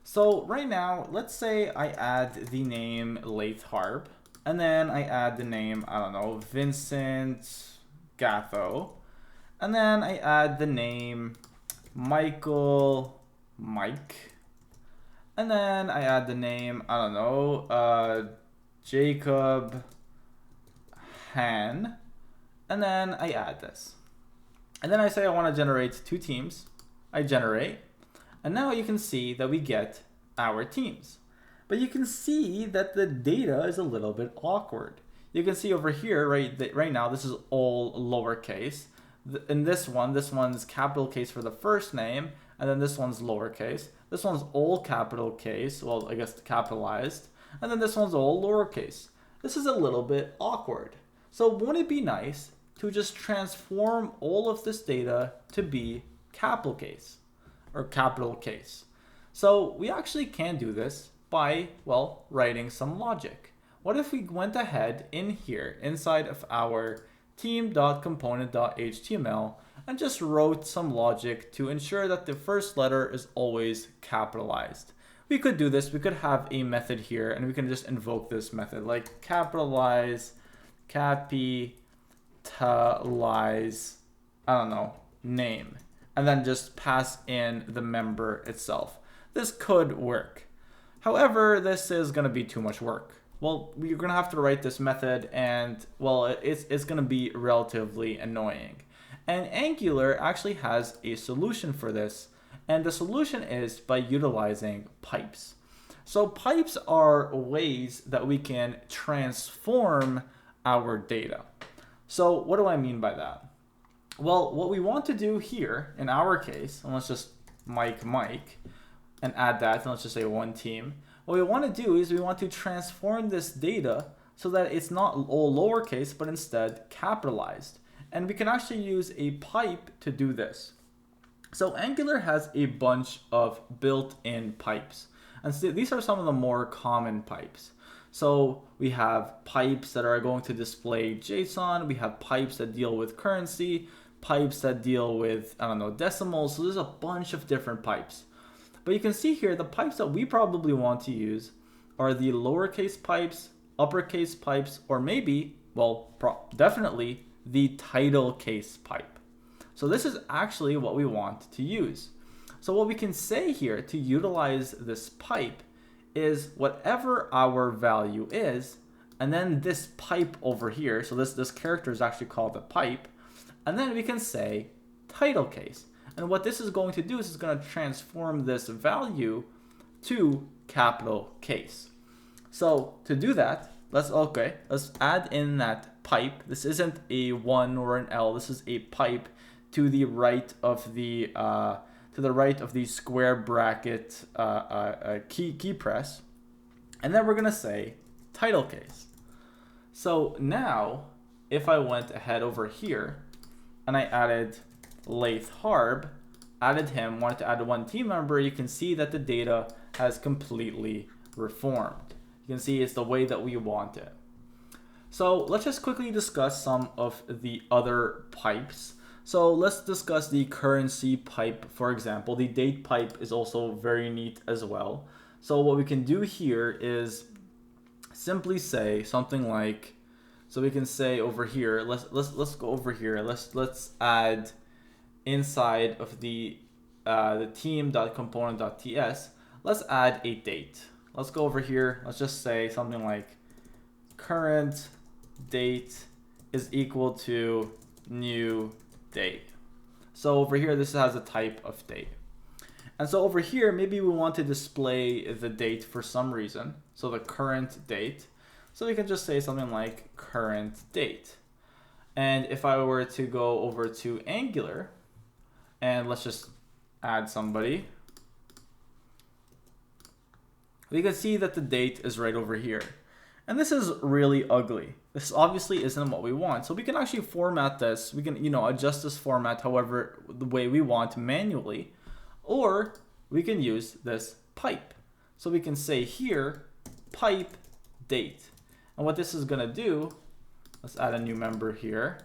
So right now, let's say I add the name Lathharp, and then I add the name, I don't know, Vincent Gatho, and then I add the name Michael Mike, and then I add the name, I don't know, Jacob Han, and then I add this. And then I say I want to generate 2 teams. I generate. And now you can see that we get our teams. But you can see that the data is a little bit awkward. you can see over here, right now, this is all lowercase. In this one's capital case for the first name, and then this one's lowercase. This one's all capital case, well, I guess capitalized, and then this one's all lowercase. This is a little bit awkward. So wouldn't it be nice to just transform all of this data to be capital case or capital case? So we actually can do this by, well, writing some logic. What if we went ahead in here inside of our team.component.html and just wrote some logic to ensure that the first letter is always capitalized? We could do this. We could have a method here, and we can just invoke this method like capitalize, capitalize, I don't know, name, and then just pass in the member itself. This could work. However, this is going to be too much work. Well, you're going to have to write this method, and, well, it's going to be relatively annoying. And Angular actually has a solution for this, and the solution is by utilizing pipes. So pipes are ways that we can transform our data. So what do I mean by that? Well, what we want to do here, in our case, and let's just Mike, and add that, and let's just say one team. What we want to do is we want to transform this data so that it's not all lowercase, but instead capitalized. And we can actually use a pipe to do this. So Angular has a bunch of built-in pipes. And so these are some of the more common pipes. So we have pipes that are going to display JSON. We have pipes that deal with currency, pipes that deal with, I don't know, decimals. So there's a bunch of different pipes. But you can see here, the pipes that we probably want to use are the lowercase pipes, uppercase pipes, or maybe, well, definitely the title case pipe. So this is actually what we want to use. So what we can say here to utilize this pipe is whatever our value is, and then this pipe over here, so this character is actually called a pipe, and then we can say title case. And what this is going to do is it's going to transform this value to capital case. So to do that, let's add in that pipe. This isn't a 1 or an L. This is a pipe to the right of the square bracket key press, and then we're going to say title case. So now, if I went ahead over here and I added Lath Harb, added him, wanted to add one team member, you can see that the data has completely reformed. You can see it's the way that we want it. So let's just quickly discuss some of the other pipes. So let's discuss the currency pipe, for example. The date pipe is also very neat as well. So what we can do here is simply say something like, so we can say over here, let's go over here. Let's add inside of the team.component.ts, let's add a date. Let's go over here. Let's just say something like current date is equal to new date. So over here, this has a type of date. And so over here, maybe we want to display the date for some reason. So the current date. So we can just say something like current date. And if I were to go over to Angular, and let's just add somebody, we can see that the date is right over here. And this is really ugly. This obviously isn't what we want. So we can actually format this. We can, adjust this format however the way we want manually, or we can use this pipe. So we can say here, pipe date. And what this is gonna do, let's add a new member here,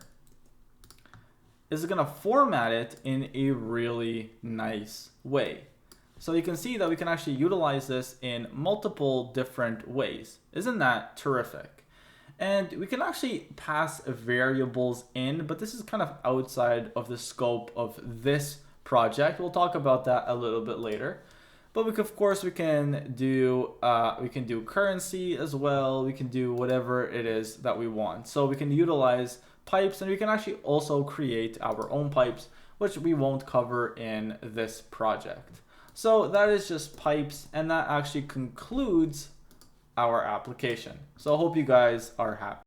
is going to format it in a really nice way. So you can see that we can actually utilize this in multiple different ways. Isn't that terrific? And we can actually pass variables in, but this is kind of outside of the scope of this project. We'll talk about that a little bit later. But we can do currency as well. We can do whatever it is that we want. So we can utilize pipes, and we can actually also create our own pipes, which we won't cover in this project. So that is just pipes, and that actually concludes our application. So I hope you guys are happy.